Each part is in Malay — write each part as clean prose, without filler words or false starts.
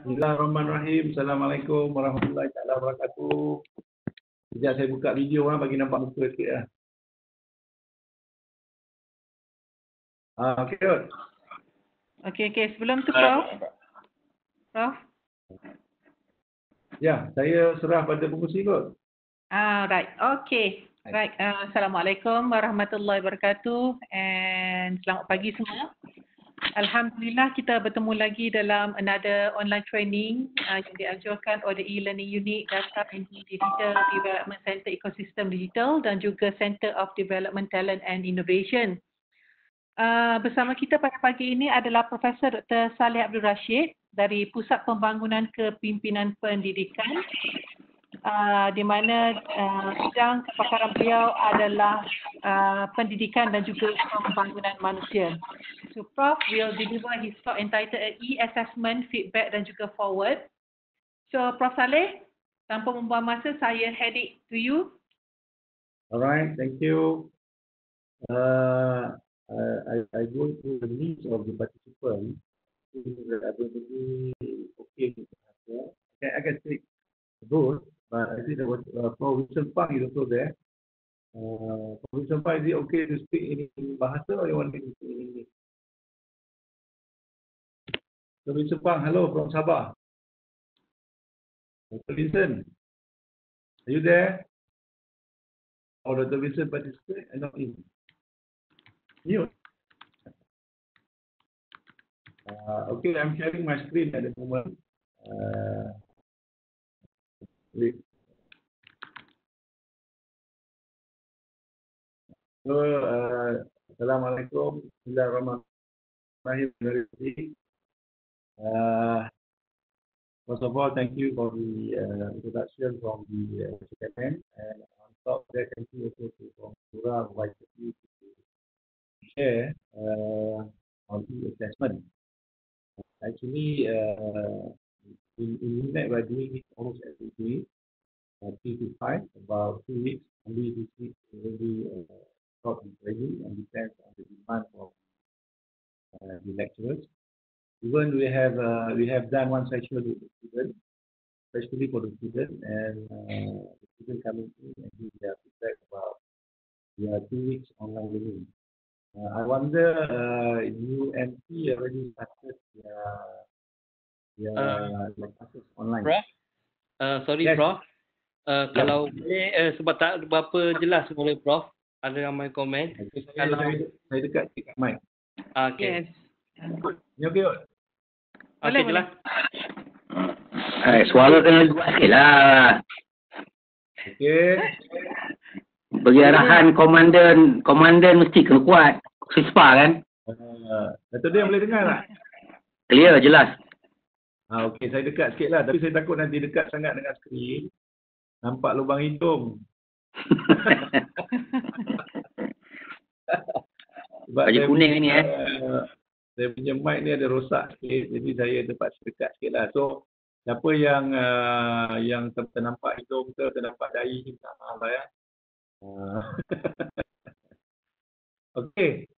Bismillahirrahmanirrahim. Assalamualaikum warahmatullahi wabarakatuh. Sekejap saya buka video bagi nampak muka sikit lah. Okey, Rod. Okey. Sebelum tu, Prof. Ya, saya serah pada pengurusi, Rod. Right. Okay. Right. Assalamualaikum warahmatullahi wabarakatuh and selamat pagi semua. Alhamdulillah kita bertemu lagi dalam another online training yang dianjurkan oleh e-learning unit Data and Digital Development Center Ecosystem Digital dan juga Center of Development Talent and Innovation. Bersama kita pada pagi ini adalah Profesor Dr. Saleh Abdul Rashid dari Pusat Pembangunan Kepimpinan Pendidikan di mana bidang kepakaran beliau adalah pendidikan dan juga pembangunan manusia. So Prof will deliver his talk entitled E-Assessment, Feedback dan juga Forward. So Prof Saleh, tanpa membuang masa, saya hand it to you. Alright, thank you. I go through the needs of the participants. I don't think okay. I can speak both, but I think there was Prof. Wilson Pang is also there. Prof. Wilson Pang, is it okay to speak in Bahasa or you want me to speak in English? Prof. Wilson Pang, hello from Sabah. Dr. Wilson, are you there? Or Dr. Wilson participate? I not in. Mute. Okay, I'm sharing my screen at the moment. So, Assalamualaikum warahmatullahi wabarakatuh. First of all, thank you for the introduction from the chairman, and on top of that, thank you also to Surah who invited me to share on e-assessment. Actually, in UNED, we're doing it almost every day, 3 to 5, about 2 weeks. Only this week, already taught and training, and depends on the demand of the lecturers. Even we have done one session with the students, especially for the students, and the students coming in and give their feedback about their 2 weeks online learning. I wonder, UMT already started their classes online. Prof, sorry yes. Prof, kalau boleh sebab tak berapa jelas boleh Prof, ada ramai komen. Okay, saya dekat sikit mic. Okay. Yes. Ni okey tak? Okey, jelas. Suara kena buat sikit lah. Okey. Bagi arahan komandan mesti kena kuat. Sispa kan? Dato' dia boleh dengar tak? Clear, jelas. Okey, saya dekat sikit lah. Tapi saya takut nanti dekat sangat dengan skrin. Nampak lubang hidung. Baju kuning ni saya punya mic ni ada rosak sikit, jadi saya terpaksa dekat sikit lah. So, siapa yang ternampak hidung ke, ternampak dahi, minta maaf lah ya. Okay,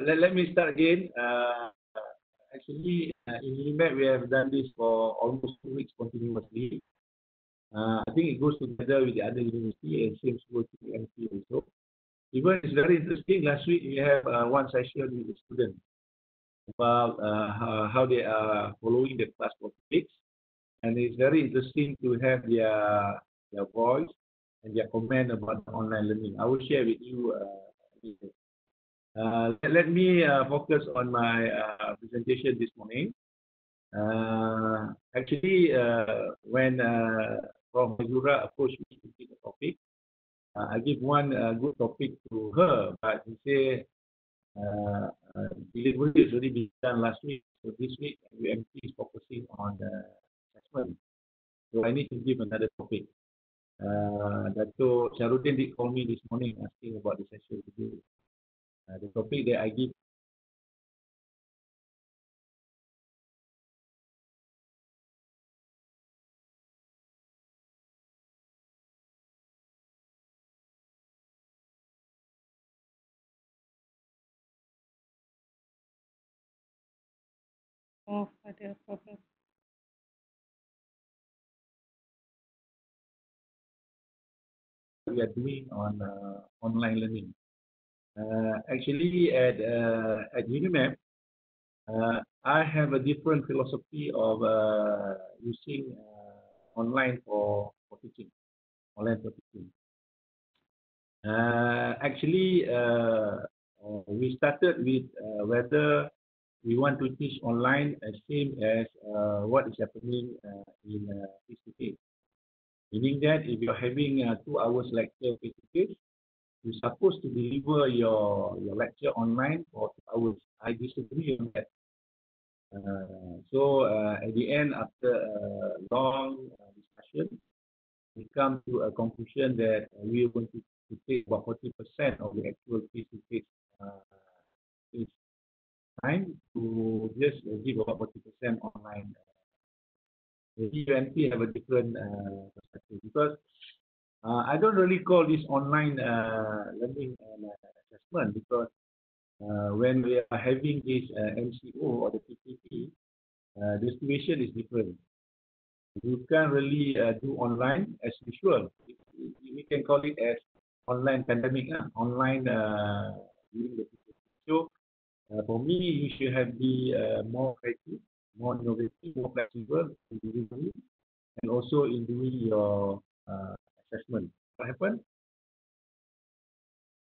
let me start again. Actually, in UNED, we have done this for almost 2 weeks continuously. I think it goes together with the other university and same goes to the UMT also. Even it's very interesting. Last week we have one session with the students about how they are following the class for topics, and it's very interesting to have their voice and their comment about the online learning. I will share with you. Let me focus on my presentation this morning. Actually, when Prof. Mazura approached me to take a topic, I give one good topic to her, but he said delivery is already been done last week. So this week, UMT is focusing on the assessment. So I need to give another topic. Dato' Syarudin did call me this morning asking about the session today. The topic that I give. Oh, ada problem. we are doing on online learning. Actually, at UNIMAP, I have a different philosophy of using online for teaching. Online for teaching. Actually, we started with whether we want to teach online as same as what is happening in face-to-face. Meaning that if you're having 2 hours lecture face-to-face, you're supposed to deliver your lecture online for 2 hours. I disagree on that. So at the end, after a long discussion, we come to a conclusion that we are going to take about 40% of the actual face-to-face time to just give about 40% online. Maybe UNT have a different perspective because I don't really call this online learning and assessment because when we are having this MCO or the PPT, the situation is different. You can't really do online as usual. We can call it as online pandemic, online during the PPT. So for me, you should have be more creative, more innovative, more flexible in delivery, and also in doing your assessment. What happened?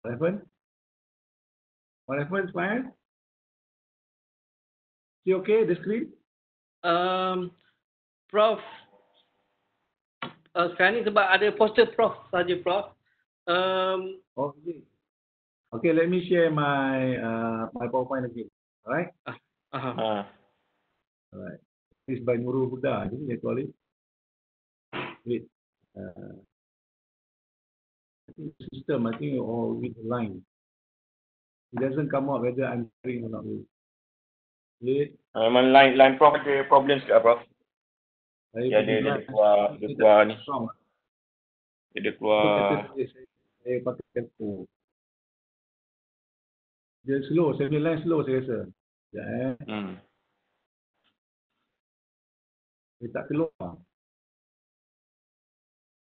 What happened? What happened, Ismail? See okay, the screen? Prof, sekarang ni sebab ada poster Prof saja Prof. Okay. Okay, let me share my my PowerPoint again. Alright? Alright. This is by Nurul Huda. I think they call it. Wait. I think the system, I think all with the line. It doesn't come out whether I'm sharing or not. Wait. Memang line Prof ada problem sikit Prof. Saya dia keluar ni. Dia keluar. Saya pakai tempo. Dia slow, saya punya line slow saya rasa. Sekejap Dia tak keluar.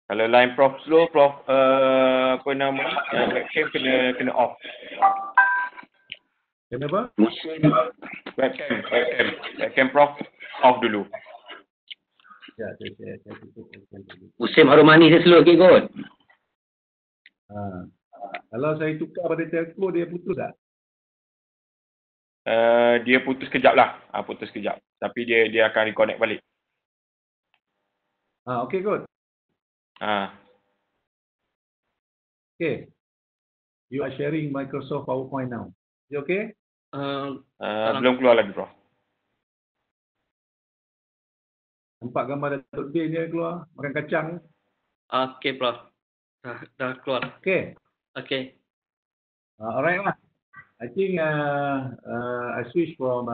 Kalau line Prof slow, Prof apa nama webcam kena off. Kenapa? Webcam Prof off dulu. Ya, saya tutup webcam dulu. Musim harum manis dia slow sikit kot. Kalau saya tukar pada telco, dia putus tak? Dia putus kejap lah. Putus kejap. Tapi dia akan reconnect balik. Okay, good. Okay. You are sharing Microsoft PowerPoint now. Is it okay? Belum keluar lagi, Prof. Nampak gambar Datuk Din dia keluar, makan kacang. Okay, Prof. Dah keluar. Okay. Okay. Alright lah. I think I switch from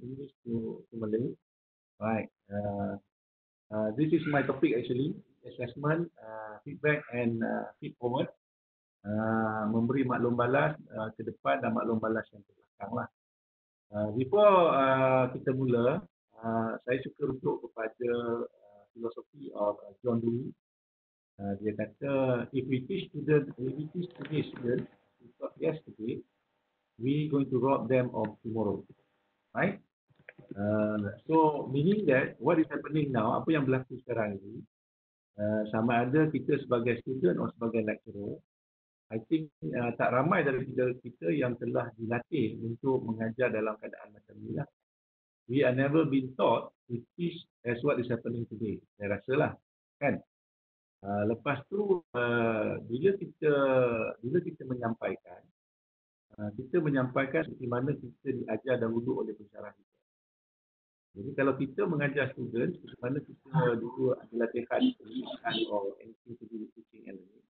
English to Malay. Right. This is my topic actually, assessment, feedback and feed forward. Memberi maklum balas ke depan dan maklum balas yang ke belakang lah. Before kita mula, saya suka rujuk kepada filosofi of John Dewey. Dia kata, if we teach today students we taught yesterday, we going to rob them of tomorrow, right? So meaning that what is happening now, apa yang berlaku sekarang ini, sama ada kita sebagai student atau sebagai lecturer, I think tak ramai dari kita yang telah dilatih untuk mengajar dalam keadaan macam ni lah. We are never been taught to teach as what is happening today. Saya rasa lah, kan? Lepas tu bila kita menyampaikan, seperti mana kita diajar dahulu oleh pensyarah kita. Jadi kalau kita mengajar student, seperti mana kita dulu ada latihan or anything to do with teaching and learning.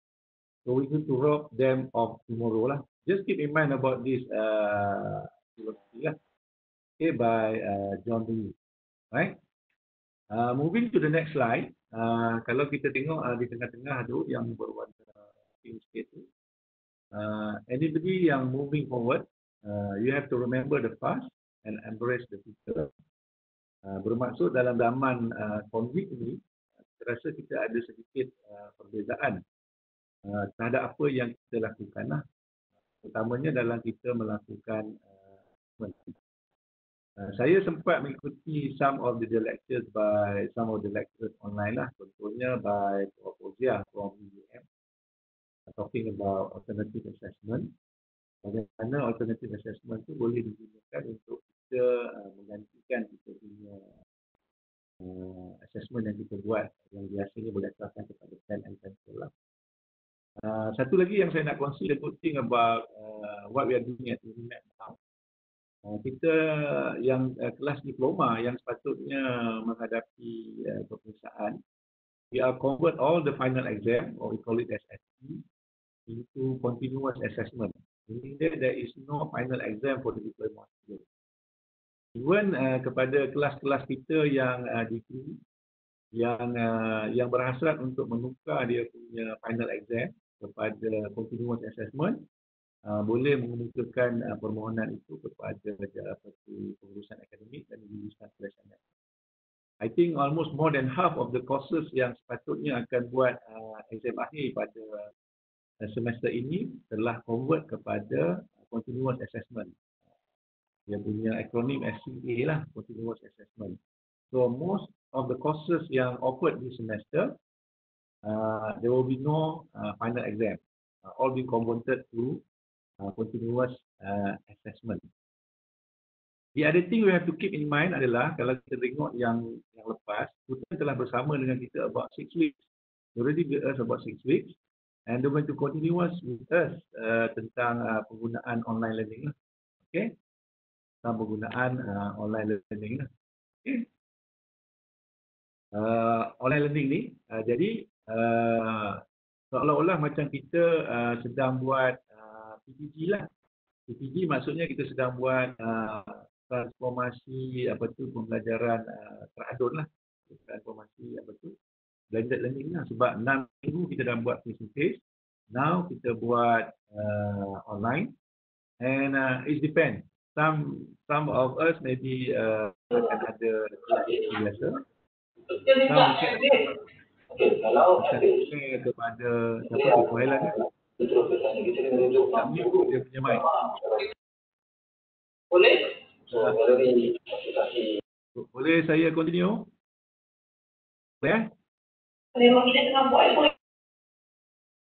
So we need to rob them of tomorrow lah. Just keep in mind about this philosophy lah. Okay, by John Dewey. Right? Moving to the next slide. Kalau kita tengok di tengah-tengah tu yang berwarna pink sikit tu. Anybody yang moving forward, you have to remember the past and embrace the future. Bermaksud dalam zaman COVID ini, saya rasa kita ada sedikit perbezaan terhadap apa yang kita lakukan lah. Utamanya dalam kita melakukan saya sempat mengikuti some of the lectures by some of the lecturers online lah. Contohnya by Prof. Ozia from UUM talking about alternative assessment. Bagaimana alternative assessment tu boleh digunakan untuk kita menggantikan kita punya assessment yang kita buat yang biasanya berdasarkan kepada pen and pencil lah. Satu lagi yang saya nak kongsi, the good thing about what we are doing at UNIMED now. Kita yang kelas diploma yang sepatutnya menghadapi peperiksaan, we are convert all the final exam, or we call it SSE, into continuous assessment. Meaning that there is no final exam for the diploma student. Even kepada kelas-kelas kita yang degree, yang berhasrat untuk menukar dia punya final exam kepada continuous assessment, boleh mengemukakan permohonan itu kepada pengurusan akademik dan diurusan pelajaran. I think almost more than half of the courses yang sepatutnya akan buat exam akhir pada semester ini telah convert kepada continuous assessment. Dia punya akronim SCA lah, continuous assessment. So most of the courses yang offered this semester, there will be no final exam. All being converted to continuous assessment. The other thing we have to keep in mind adalah kalau kita tengok yang lepas, Putin telah bersama dengan kita about 6 weeks. Already with us about 6 weeks, and they're going to continue with us tentang penggunaan online learning lah. Okay? Tentang penggunaan online learning lah. Okay? Online learning ni, jadi seolah-olah macam kita sedang buat PPG lah. PPG maksudnya kita sedang buat transformasi pembelajaran teradun lah. Transformasi blended learning lah. Sebab 6 minggu kita dah buat face to face. Now kita buat online. And it depends. Some of us maybe akan ada biasa. Some mungkin kepada siapa tu Kuala ni. Tak mute dia punya mic. Boleh saya continue? Boleh?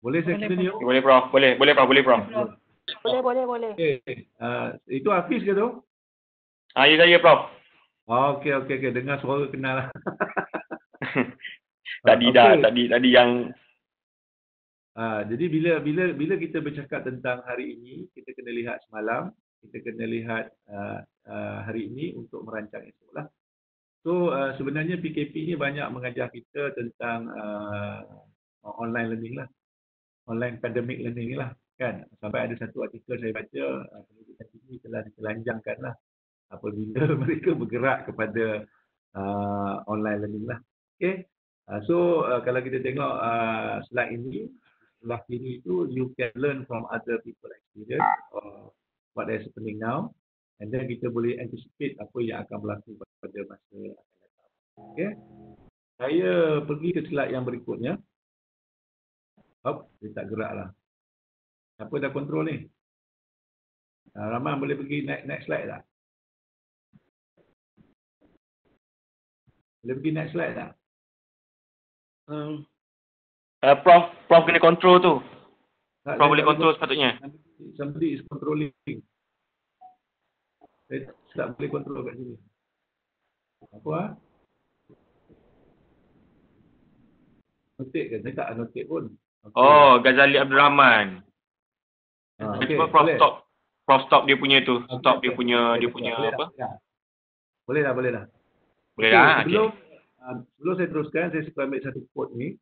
Boleh saya continue? Boleh Prof. Boleh Prof. Boleh. Okay. Itu Hafiz ke tu? Ya saya Prof. Okey. Dengar suara kenal lah. Tadi yang jadi bila kita bercakap tentang hari ini, kita kena lihat semalam, kita kena lihat hari ini untuk merancang esok lah. So sebenarnya PKP ni banyak mengajar kita tentang online learning lah, online pandemic learning lah kan. Sampai ada satu artikel saya baca, pendidikan tinggi telah ditelanjangkan lah apabila mereka bergerak kepada online learning lah. Okay. So kalau kita tengok slide ini, sebelah kiri itu you can learn from other people experience or what is happening now, and then kita boleh anticipate apa yang akan berlaku pada masa akan datang. Okay. Saya pergi ke slide yang berikutnya. Dia tak gerak lah. Siapa dah kontrol ni? Rahman boleh pergi next slide tak? Boleh pergi next slide tak? Prof kena control tu. Prof boleh control sepatutnya. Somebody is controlling. Saya tak boleh control kat sini. Apa? Notik ke? Saya tak notik pun. Okay. Oh, Ghazali Abdul Rahman. Okay, Prof stop dia punya tu. Stop dia punya apa? Boleh dah. Boleh okay, dah. Sebelum saya teruskan, saya suka ambil satu quote ni.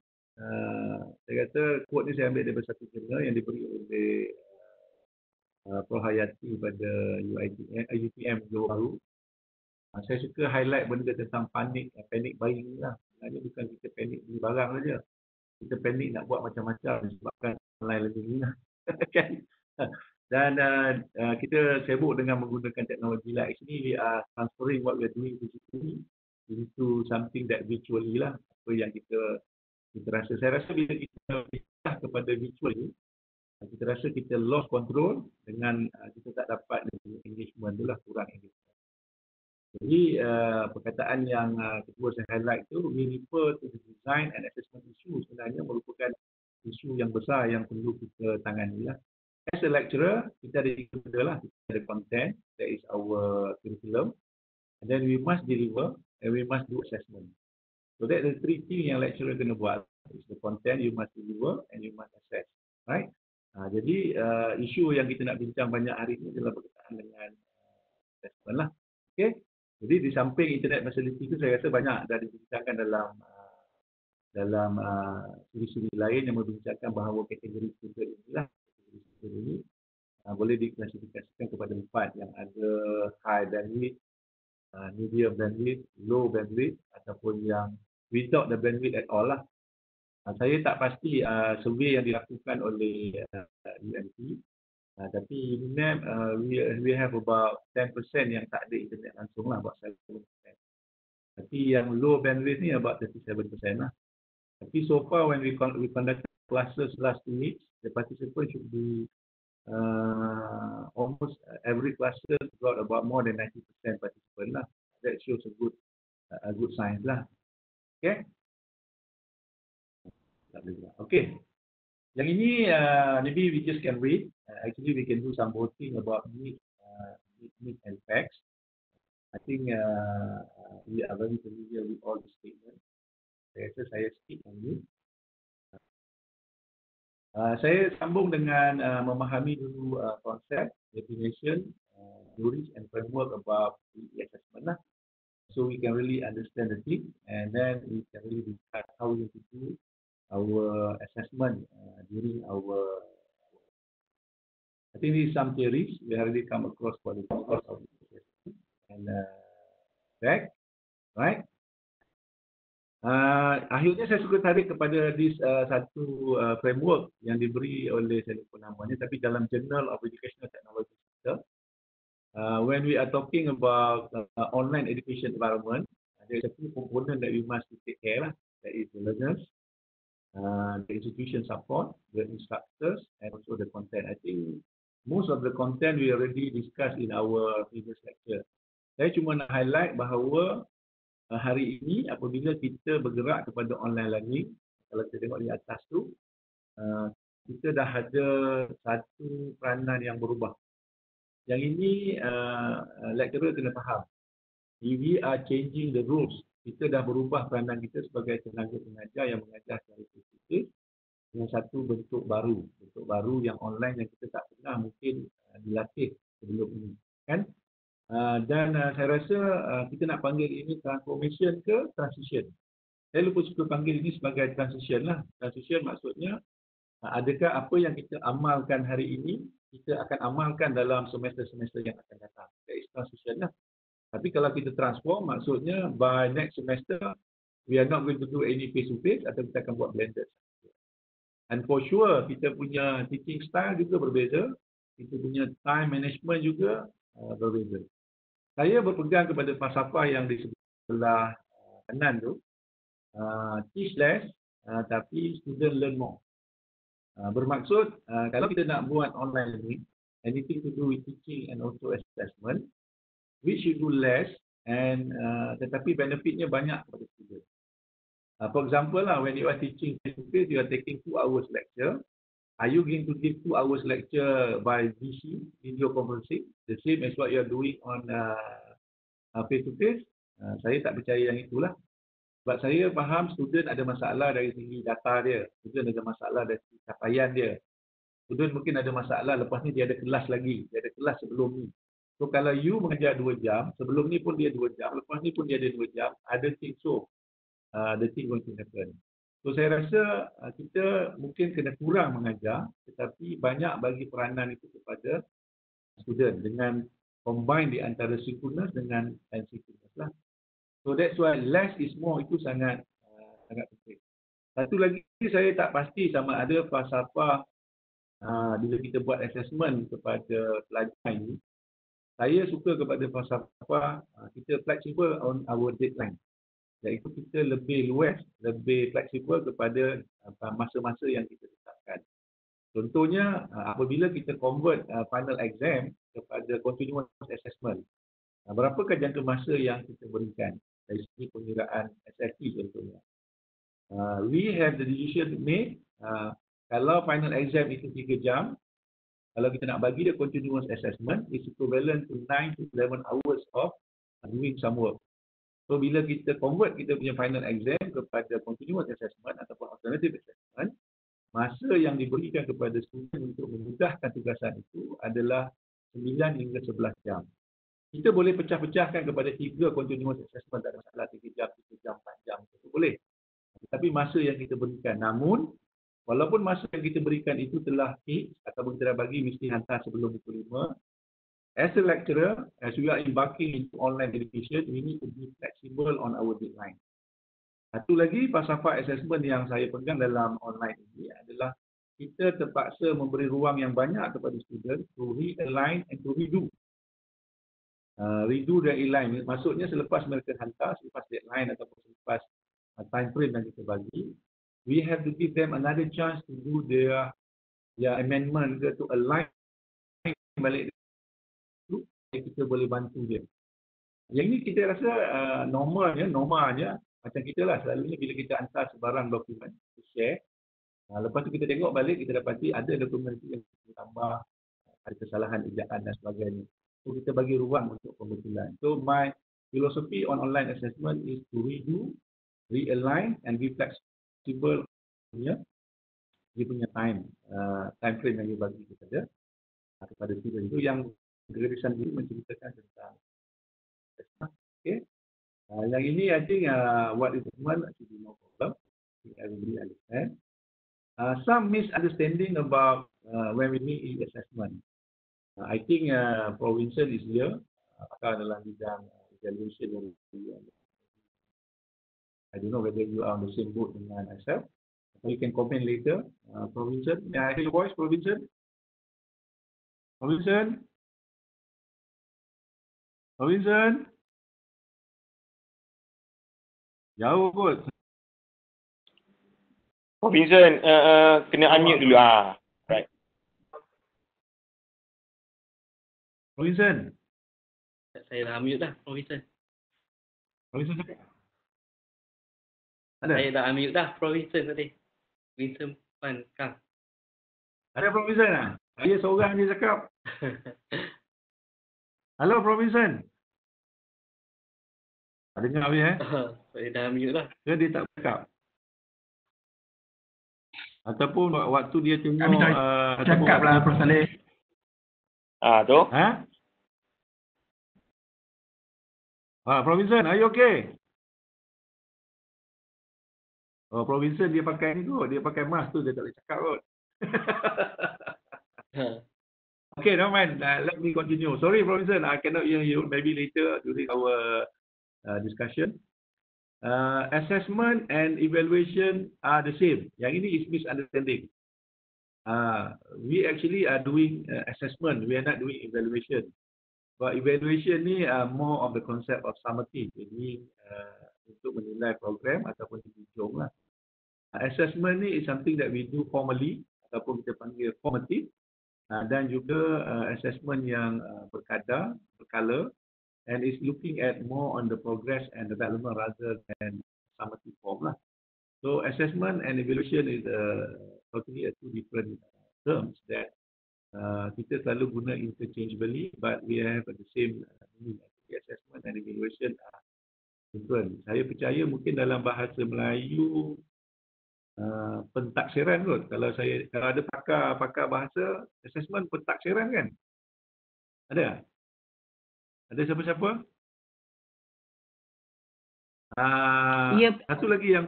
Saya kata quote ni saya ambil daripada satu jurnal yang diberi oleh Prof Hayati pada UTM Johor Bahru. Saya suka highlight benda tentang panic buying ni lah. Sebenarnya bukan kita panik beli barang saja. Kita panik nak buat macam-macam disebabkan online learning ni lah. Dan kita sibuk dengan menggunakan teknologi lah. Actually we are transferring what we are doing physically into something that virtually lah. Apa yang kita rasa. Saya rasa bila kita kepada virtual ni, kita rasa kita lost control dengan kita tak dapat engagement tu lah, kurang engagement. Jadi perkataan yang kedua saya highlight tu, we refer to the design and assessment issue, sebenarnya merupakan isu yang besar yang perlu kita tangani lah. As a lecturer, kita ada tiga benda lah. Kita ada content, that is our curriculum, and then we must deliver and we must do assessment. So that the three things yang lecturer kena buat. It's the content, you must deliver and you must assess. Right? Jadi isu yang kita nak bincang banyak hari ini adalah berkaitan dengan assessment lah. Okay? Jadi di samping internet facility itu saya rasa banyak dah dibincangkan dalam siri-siri lain yang membincangkan bahawa kategori student inilah, kategori student ini boleh diklasifikasikan kepada 4 yang ada high bandwidth, medium bandwidth, low bandwidth ataupun yang without the bandwidth at all lah. Saya tak pasti survey yang dilakukan oleh UMT, tapi UNEP we have about 10% yang tak ada internet langsung lah, about 7%. Tapi yang low bandwidth ni about 37% lah. Tapi so far when we conduct classes last 2 weeks, the participants should be almost every classes got about more than 90% participant lah. That shows a good sign lah. Okay. Okay. Yang ini maybe we just can read. Actually we can do some voting about need and facts. I think we are very familiar with all the statements. Saya skip on ini. Saya sambung dengan memahami dulu konsep, definition, theories and framework about the assessment lah. So we can really understand the thing, and then we can really discuss how we need to do our assessment during our. I think these some theories we already come across for the course of assessment and back, right? Akhirnya saya suka tarik kepada this satu framework yang diberi oleh, saya lupa namanya, tapi dalam Journal of Educational Technology kita, when we are talking about online education environment, there is a few component that we must take care lah. That is the learners, the institution support, the instructors, and also the content. I think most of the content we already discussed in our previous lecture. Saya cuma nak highlight bahawa hari ini apabila kita bergerak kepada online learning, kalau kita tengok di atas tu, kita dah ada satu peranan yang berubah. Yang ini lecturer kena faham. If we are changing the rules, kita dah berubah peranan kita sebagai tenaga pengajar yang mengajar secara face-to-face dengan satu bentuk baru yang online yang kita tak pernah mungkin dilatih sebelum ini, kan? Dan saya rasa kita nak panggil ini transformation ke transition. Saya lupa suka panggil ini sebagai transition lah. Transition maksudnya adakah apa yang kita amalkan hari ini kita akan amalkan dalam semester-semester yang akan datang. That is transition lah. Tapi kalau kita transform, maksudnya by next semester we are not going to do any face-to-face atau kita akan buat blended. And for sure kita punya teaching style juga berbeza, kita punya time management juga berbeza. Saya berpegang kepada falsafah yang di sebelah kanan tu, teach less tapi student learn more. Bermaksud kalau kita nak buat online learning, anything to do with teaching and also assessment, we should do less and tetapi benefitnya banyak kepada student. For example lah, when you are teaching face-to-face, you are taking 2 hours lecture. Are you going to give 2 hours lecture by VC, video conferencing, the same as what you are doing on face-to-face? Saya tak percaya yang itulah. Sebab saya faham student ada masalah dari segi data dia, student ada masalah dari segi capaian dia. Student mungkin ada masalah, lepas ni dia ada kelas lagi, dia ada kelas sebelum ni. So kalau you mengajar 2 jam, sebelum ni pun dia 2 jam, lepas ni pun dia ada 2 jam, ada thing so the thing going to happen. So saya rasa kita mungkin kena kurang mengajar, tetapi banyak bagi peranan itu kepada student dengan combine di antara synchronous dengan asynchronous lah. So that's why less is more itu sangat penting. Satu lagi saya tak pasti sama ada falsafah bila kita buat assessment kepada pelajar ini. Saya suka kepada falsafah kita flexible on our deadline. iaitu kita lebih luas, lebih fleksibel kepada masa-masa yang kita tetapkan. Contohnya, apabila kita convert final exam kepada continuous assessment, berapakah jangka masa yang kita berikan dari segi pengiraan SFT contohnya. We have the decision to make. Kalau final exam itu 3 jam, kalau kita nak bagi dia continuous assessment, is equivalent to 9 to 11 hours of doing some work. So bila kita convert kita punya final exam kepada continuous assessment ataupun alternative assessment, masa yang diberikan kepada student untuk memudahkan tugasan itu adalah 9 hingga 11 jam. Kita boleh pecah-pecahkan kepada 3 continuous assessment, tak ada masalah, 3 jam, 3 jam, 4 jam, itu boleh. Tapi masa yang kita berikan, namun walaupun masa yang kita berikan itu telah fix ataupun kita dah bagi mesti hantar sebelum pukul 5, as a lecturer, as we are embarking into online education, we need to be flexible on our deadline. Satu lagi falsafah assessment yang saya pegang dalam online ini adalah kita terpaksa memberi ruang yang banyak kepada student to realign and to redo. Redo dan align, maksudnya selepas mereka hantar, selepas deadline ataupun selepas time frame yang kita bagi, we have to give them another chance to do their amendment to align balik itu, kita boleh bantu dia. Yang ini kita rasa normalnya macam kita lah, selalunya bila kita hantar sebarang dokumen, kita share, lepas tu kita tengok balik, kita dapati ada dokumen yang kita tambah, ada kesalahan ejaan dan sebagainya. So kita bagi ruang untuk pembetulan. So my philosophy on online assessment is to redo, realign and be flexible dia punya time frame yang dia bagi kepada student. Itu yang Gregson ini menceritakan tentang. Okay. Yang ini I think what is assessment should be no problem. Everybody understand. Some misunderstanding about when we meet assessment. I think Provincial is here. Apakah dalam bidang evaluation yang I don't know whether you are on the same boat dengan myself. You can comment later. Provincial, may I hear your voice, Provincial? Provincial? Provincial? Jauh kot. Vincent, kena unmute dulu. Right. Provincial? Saya dah unmute dah, Provincial. Provincial cakap? Ada? Saya dah unmute dah, Provincial tadi. Vincent Pan Kang. Ada Provincial lah? Saya seorang je cakap. Halo Provincial? Dengar habis Saya dah unmute dah. Dia tak cakap. Ataupun waktu dia tengok cakap lah Prof Saleh. Tu. Provincial, are you okay? Oh, Provincial dia pakai ni kot, dia pakai mask tu, dia tak boleh cakap kot. Okay, no mind. Let me continue. Sorry, Provincial, I cannot hear you. Maybe later during our discussion. Assessment and evaluation are the same. Yang ini is misunderstanding. We actually are doing assessment. We are not doing evaluation. But evaluation ni more of the concept of summative. Jadi untuk menilai program ataupun dijunjung lah. Assessment ni is something that we do formally ataupun kita panggil formative. Dan juga assessment yang berkala, and is looking at more on the progress and development rather than summative form lah. So assessment and evaluation is totally two different terms that kita selalu guna interchangeably, but we have the same meaning. Assessment and evaluation are different. Saya percaya mungkin dalam bahasa Melayu pentaksiran kot. Kalau ada pakar bahasa assessment pentaksiran kan? Ada? Ada siapa-siapa? Satu lagi yang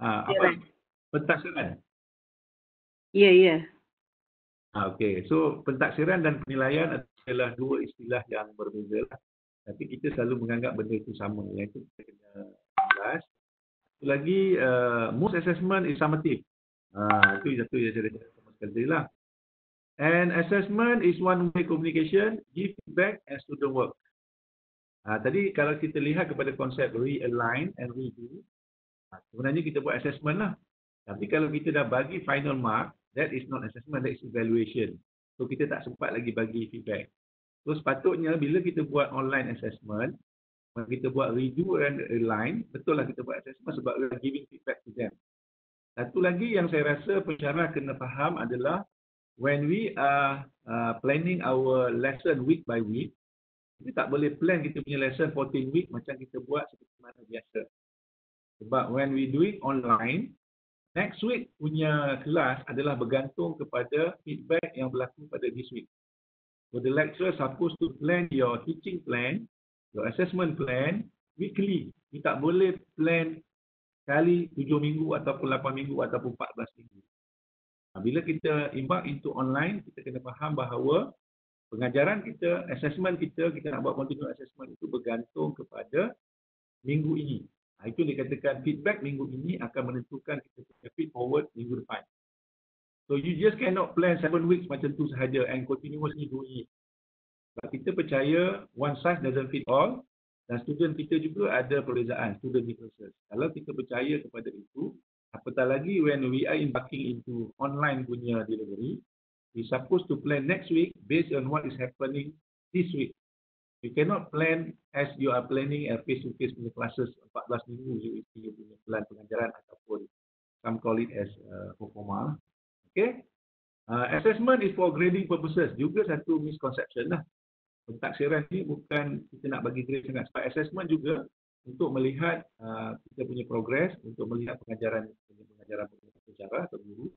apa? Pentaksiran. Ya. Okey. So pentaksiran dan penilaian adalah dua istilah yang berbeza. Tapi kita selalu menganggap benda itu sama. Yang itu kita kena jelas. Satu lagi, most assessment is summative. Itu satu yang saya dah sama sekali lah. And assessment is one-way communication, give feedback and student work. Tadi kalau kita lihat kepada konsep realign and redo, sebenarnya kita buat assessment lah. Tapi kalau kita dah bagi final mark, that is not assessment, that is evaluation. So kita tak sempat lagi bagi feedback. So sepatutnya bila kita buat online assessment, kita buat redo and realign, betul lah kita buat assessment sebab we are giving feedback to them. Satu lagi yang saya rasa pensyarah kena faham adalah when we are planning our lesson week by week, kita tak boleh plan kita punya lesson 14 week macam kita buat seperti mana biasa. Sebab when we do it online, next week punya kelas adalah bergantung kepada feedback yang berlaku pada this week. So the lecturer supposed to plan your teaching plan, your assessment plan weekly. You tak boleh plan kali 7 minggu ataupun 8 minggu ataupun 14 minggu. Bila kita embark into online, kita kena faham bahawa pengajaran kita, assessment kita nak buat continuous assessment itu bergantung kepada minggu ini. Itu dikatakan feedback minggu ini akan menentukan kita punya feed forward minggu depan. So you just cannot plan 7 weeks macam tu sahaja and continuously do it. Sebab kita percaya one size doesn't fit all dan student kita juga ada perbezaan, student differences. Kalau kita percaya kepada itu, apatah lagi when we are embarking into online punya delivery, we supposed to plan next week based on what is happening this week. You cannot plan as you are planning a face-to-face punya classes 14 minggu you punya plan pengajaran ataupun some call it as performa. Okay. Assessment is for grading purposes. Juga satu misconception lah. Pentaksiran ni bukan kita nak bagi grade sangat. Sebab assessment juga untuk melihat kita punya progress, untuk melihat pengajaran pengacara atau guru.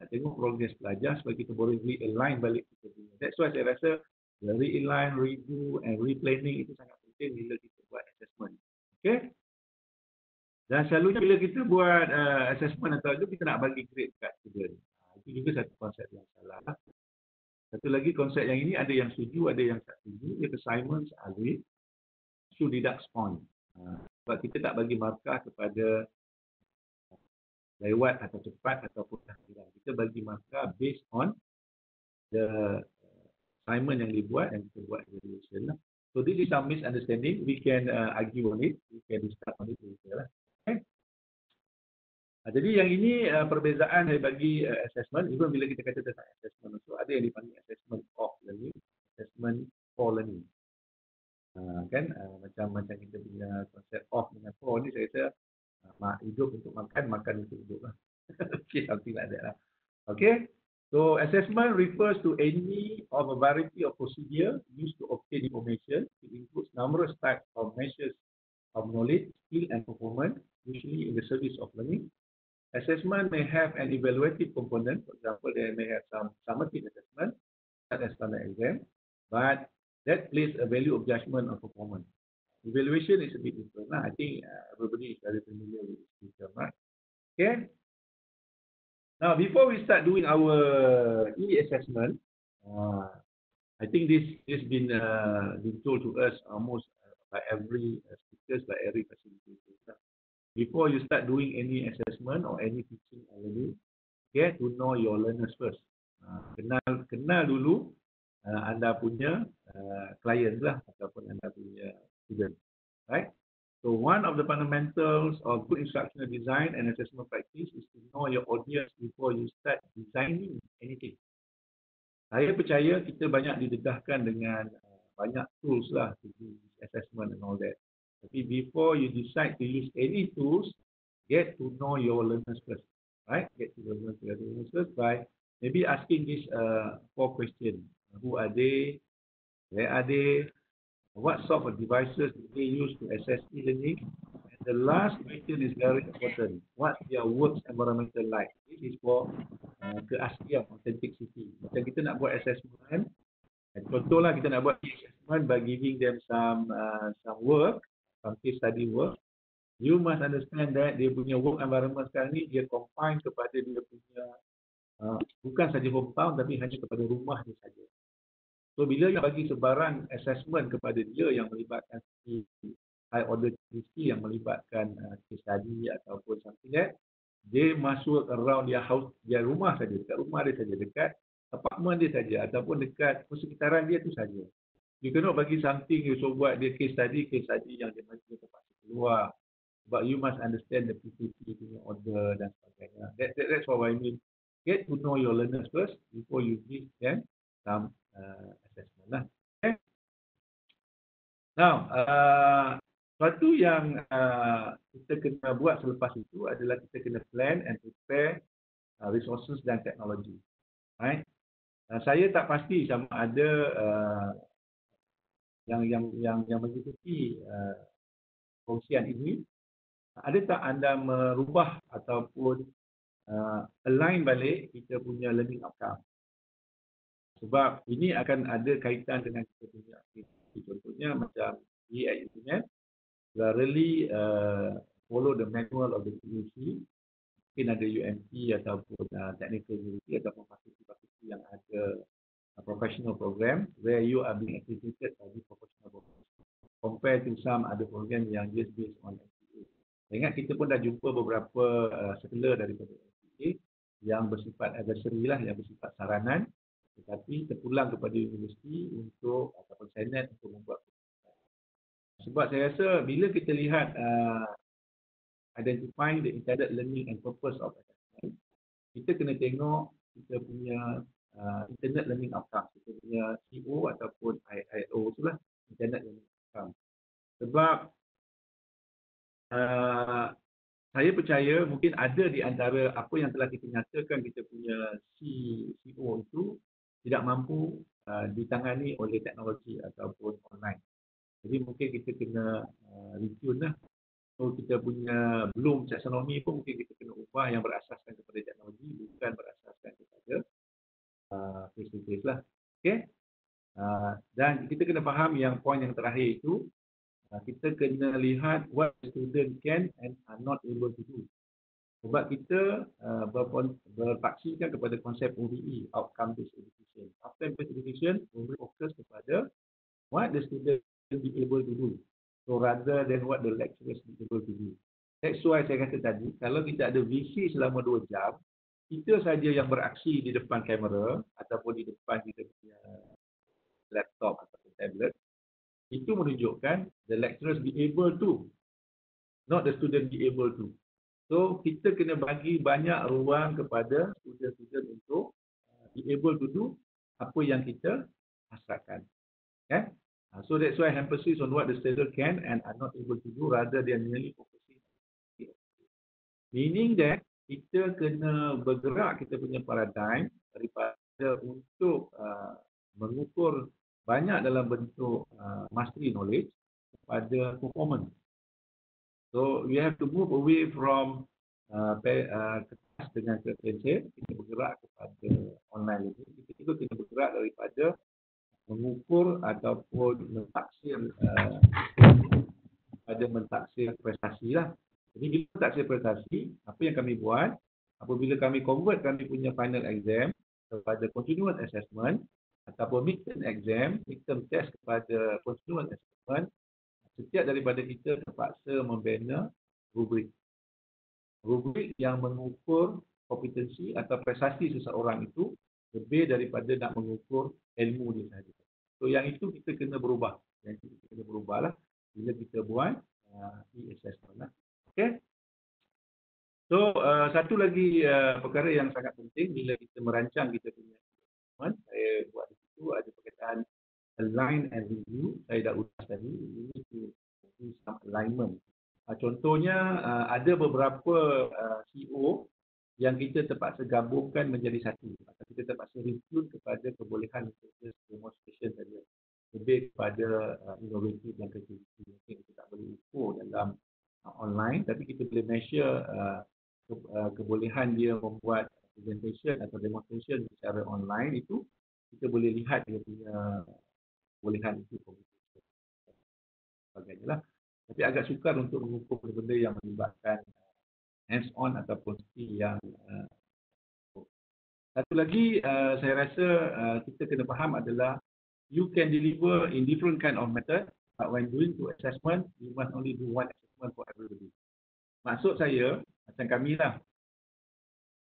Nak tengok progress pelajar supaya kita boleh realign balik kita punya. That's why saya rasa realign, redo and replanning itu sangat penting bila kita buat assessment. Okay? Dan selalunya bila kita buat assessment atau itu, kita nak bagi grade kat student. Itu juga satu konsep yang salah. Satu lagi konsep yang ini ada yang setuju, ada yang tak setuju. If assignments are grade, should deduct point. Sebab kita tak bagi markah kepada lewat atau cepat ataupun tak kira. Kita bagi markah based on the assignment yang dibuat dan kita buat evaluation lah. So this is some misunderstanding. We can argue on it. We can discuss on it later lah. Okay. Jadi yang ini perbezaan dari bagi assessment. Even bila kita kata tentang assessment, so ada yang dipanggil assessment of learning, assessment for learning. Macam kita punya konsep of dengan for ni saya rasa hidup untuk makan, makan untuk hidup lah. Okay, something like that lah. Okay, so assessment refers to any of a variety of procedure used to obtain information. It includes numerous types of measures of knowledge, skill and performance, usually in the service of learning. Assessment may have an evaluative component. For example, they may have some summative assessment, such as standard exam, but that plays a value of judgment of performance. Evaluation is a bit different. I think everybody is very familiar with this term, right? Okay. Now, before we start doing our e-assessment, I think this has been told to us almost by every speakers, by every facilitator. Before you start doing any assessment or any teaching or learning, get to know your learners first. Kenal dulu anda punya client lah ataupun anda punya student, right? So one of the fundamentals of good instructional design and assessment practice is to know your audience before you start designing anything. Saya percaya kita banyak didedahkan dengan banyak tools lah to do assessment and all that. Tapi before you decide to use any tools, get to know your learners first, right? Get to know your learners first by maybe asking this 4 questions. Who are they? Where are they? What sort of devices do they use to assess e-learning? And the last question is very important. What's their work environmental like? This is for keaslian, authenticity. Macam kita nak buat assessment, contohlah kita nak buat assessment by giving them some work, some case study work. You must understand that dia punya work environment sekarang ni dia confine kepada dia punya bukan saja hometown tapi hanya kepada rumah dia saja. So bila you bagi sebarang assessment kepada dia yang melibatkan high order activity, yang melibatkan case study ataupun something that dia masuk around dia house, dia rumah saja, dekat rumah dia saja, dekat apartment dia saja ataupun dekat persekitaran dia tu saja. You cannot bagi something, you so buat dia case study yang dia mesti terpaksa keluar. But you must understand the PPT punya order dan sebagainya. That's what I mean. Get to know your learners first before you give them some assessment lah. Okay? Now, satu yang kita kena buat selepas itu adalah kita kena plan and prepare resources dan teknologi. Right? Saya tak pasti sama ada yang mengikuti kongsian ini, ada tak anda merubah ataupun align balik kita punya learning outcome? Sebab ini akan ada kaitan dengan kita punya aktiviti. Contohnya macam at Internet, we are really follow the manual of the TUC. Mungkin ada UMT ataupun technical university ataupun fakulti-fakulti yang ada professional program where you are being accredited by the professional program. Compared to some other program yang just based on MCA. Ingat kita pun dah jumpa beberapa sekolah daripada MCA yang bersifat advisory lah, yang bersifat saranan, tetapi terpulang kepada universiti untuk ataupun senat untuk membuat keputusan. Sebab saya rasa bila kita lihat identifying the intended learning and purpose of assessment, kita kena tengok kita punya intended learning outcome, kita punya CO ataupun IIO itulah intended learning outcome. Sebab saya percaya mungkin ada di antara apa yang telah kita nyatakan kita punya CO itu tidak mampu ditangani oleh teknologi ataupun online. Jadi mungkin kita kena retune lah. So kita punya belum taksonomi pun mungkin kita kena ubah yang berasaskan kepada teknologi, bukan berasaskan kepada face to face lah. Okay? Dan kita kena faham yang poin yang terakhir itu, kita kena lihat what the student can and are not able to do. Sebab kita berpaksikan kepada konsep OBE, outcome based education. Outcome based education only fokus kepada what the student be able to do. So rather than what the lecturers be able to do. That's why saya kata tadi, kalau kita ada VC selama 2 jam, kita saja yang beraksi di depan kamera ataupun di depan kita punya laptop atau tablet, itu menunjukkan the lecturers be able to, not the student be able to. So kita kena bagi banyak ruang kepada student-student untuk be able to do apa yang kita hasratkan. Okay? So that's why emphasis on what the student can and are not able to do rather than merely focusing. Meaning that kita kena bergerak kita punya paradigm daripada untuk mengukur banyak dalam bentuk mastery knowledge kepada performance. So we have to move away from kertas dengan pensel, kita bergerak kepada online ini. Kita juga kena bergerak daripada mengukur ataupun mentaksir prestasi lah. Jadi bila mentaksir prestasi, apa yang kami buat, apabila kami convert kami punya final exam kepada continuous assessment ataupun midterm exam, midterm test kepada continuous assessment, setiap daripada kita terpaksa membina rubrik. Rubrik yang mengukur kompetensi atau prestasi seseorang itu lebih daripada nak mengukur ilmu dia sahaja. So yang itu kita kena berubah. Yang itu kita kena berubah lah bila kita buat e-assessment lah. Okay. So satu lagi perkara yang sangat penting bila kita merancang kita punya assessment, saya buat di situ ada perkataan align and review. Saya dah ulas tadi, ini to do some alignment. Contohnya ada beberapa CO yang kita terpaksa gabungkan menjadi satu. Atau kita terpaksa review kepada kebolehan demonstration saja. Lebih kepada innovative dan kreativiti. Mungkin kita tak boleh ukur dalam online, tapi kita boleh measure kebolehan dia membuat presentation atau demonstration secara online itu, kita boleh lihat dia punya kebolehan itu. Sebagainya lah. Tapi agak sukar untuk mengukur benda yang melibatkan hands-on ataupun skill yang satu lagi saya rasa kita kena faham adalah you can deliver in different kind of method, but when doing to assessment, you must only do one assessment for everybody. Maksud saya, macam kami lah.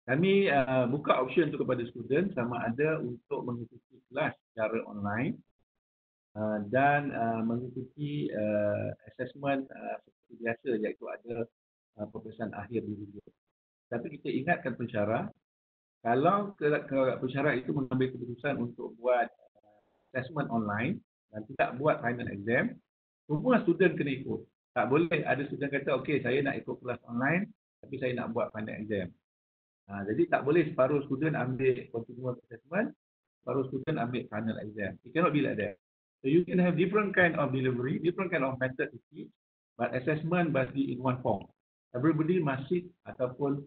Kami buka option tu kepada student sama ada untuk mengikuti kelas secara online dan mengikuti assessment seperti biasa, iaitu ada peperiksaan akhir di video. Tapi kita ingatkan pensyarah, kalau pensyarah itu mengambil keputusan untuk buat assessment online dan tidak buat final exam, semua student kena ikut. Tak boleh ada student kata, okey saya nak ikut kelas online tapi saya nak buat final exam. Jadi tak boleh separuh student ambil continuous assessment, separuh student ambil final exam. It cannot be like that. So you can have different kind of delivery, different kind of method to teach, but assessment must be in one form. Everybody masih ataupun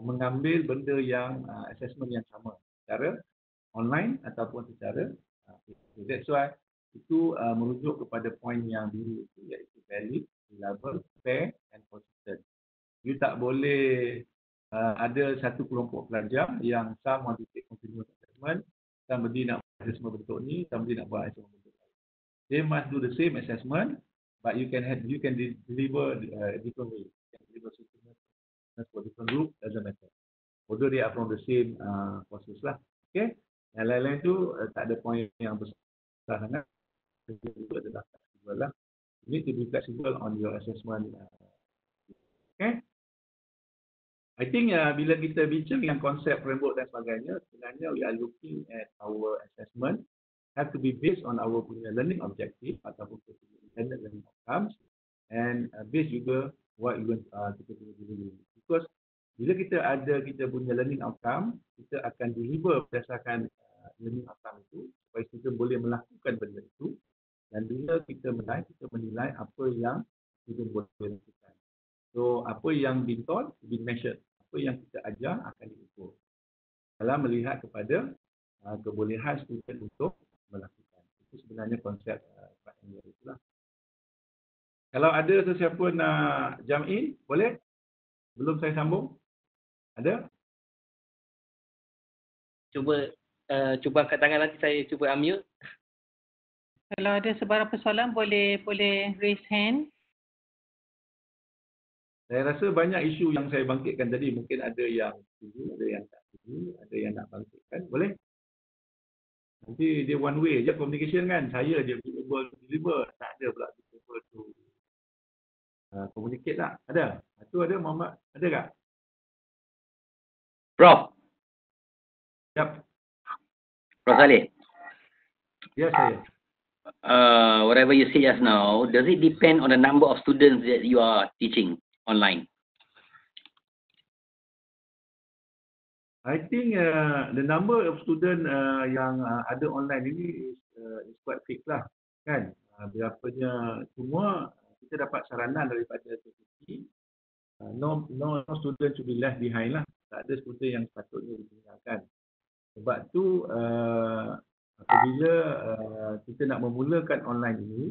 mengambil benda yang assessment yang sama, secara online ataupun secara that's why itu merujuk kepada poin yang biru itu, iaitu valid, reliable, fair and consistent. You tak boleh ada satu kelompok pelajar yang some want to take continuous assessment, somebody nak buat semua bentuk ni, somebody nak buat semua bentuk lain. They must do the same assessment, but you can deliver different way. You can deliver assessment for different group, doesn't matter. Although they are from the same courses lah. Okay? Yang lain-lain tu tak ada poin yang besar sangat. Itu adalah flexible lah. You need to be flexible on your assessment. Okay? I think bila kita bincang yang konsep framework dan sebagainya, sebenarnya we are looking at our assessment have to be based on our punya learning objective ataupun intended learning outcomes, and based juga what you kita punya delivery. Because bila kita punya learning outcome, kita akan deliver berdasarkan learning outcome itu supaya kita boleh melakukan benda itu. Dan bila kita menilai apa yang kita boleh lakukan. So, apa yang ditaught, be measured. Apa yang kita ajar akan diukur. Dalam melihat kepada kebolehan student untuk melakukan. Itu sebenarnya konsep triangle itulah. Kalau ada sesiapa nak jump in, boleh? Belum saya sambung? Ada? Cuba angkat tangan, nanti saya cuba unmute. Kalau ada sebarang persoalan boleh raise hand. Saya rasa banyak isu yang saya bangkitkan tadi, mungkin ada yang setuju, ada yang tak setuju, ada yang nak bangkitkan. Boleh? Nanti dia one way je communication kan. Saya je deliver, tak ada pula deliver tu. Communicate tak? Ada? Itu ada Muhammad? Ada tak? Prof. Yap. Prof Saleh. Ya, saya. Whatever you say just now, does it depend on the number of students that you are teaching online? I think the number of student yang ada online ini is quite fixed lah, kan? Berapanya semua kita dapat saranan daripada KPT. No student to be left behind lah. Tak ada student yang sepatutnya ditinggalkan. Sebab tu apabila kita nak memulakan online ini,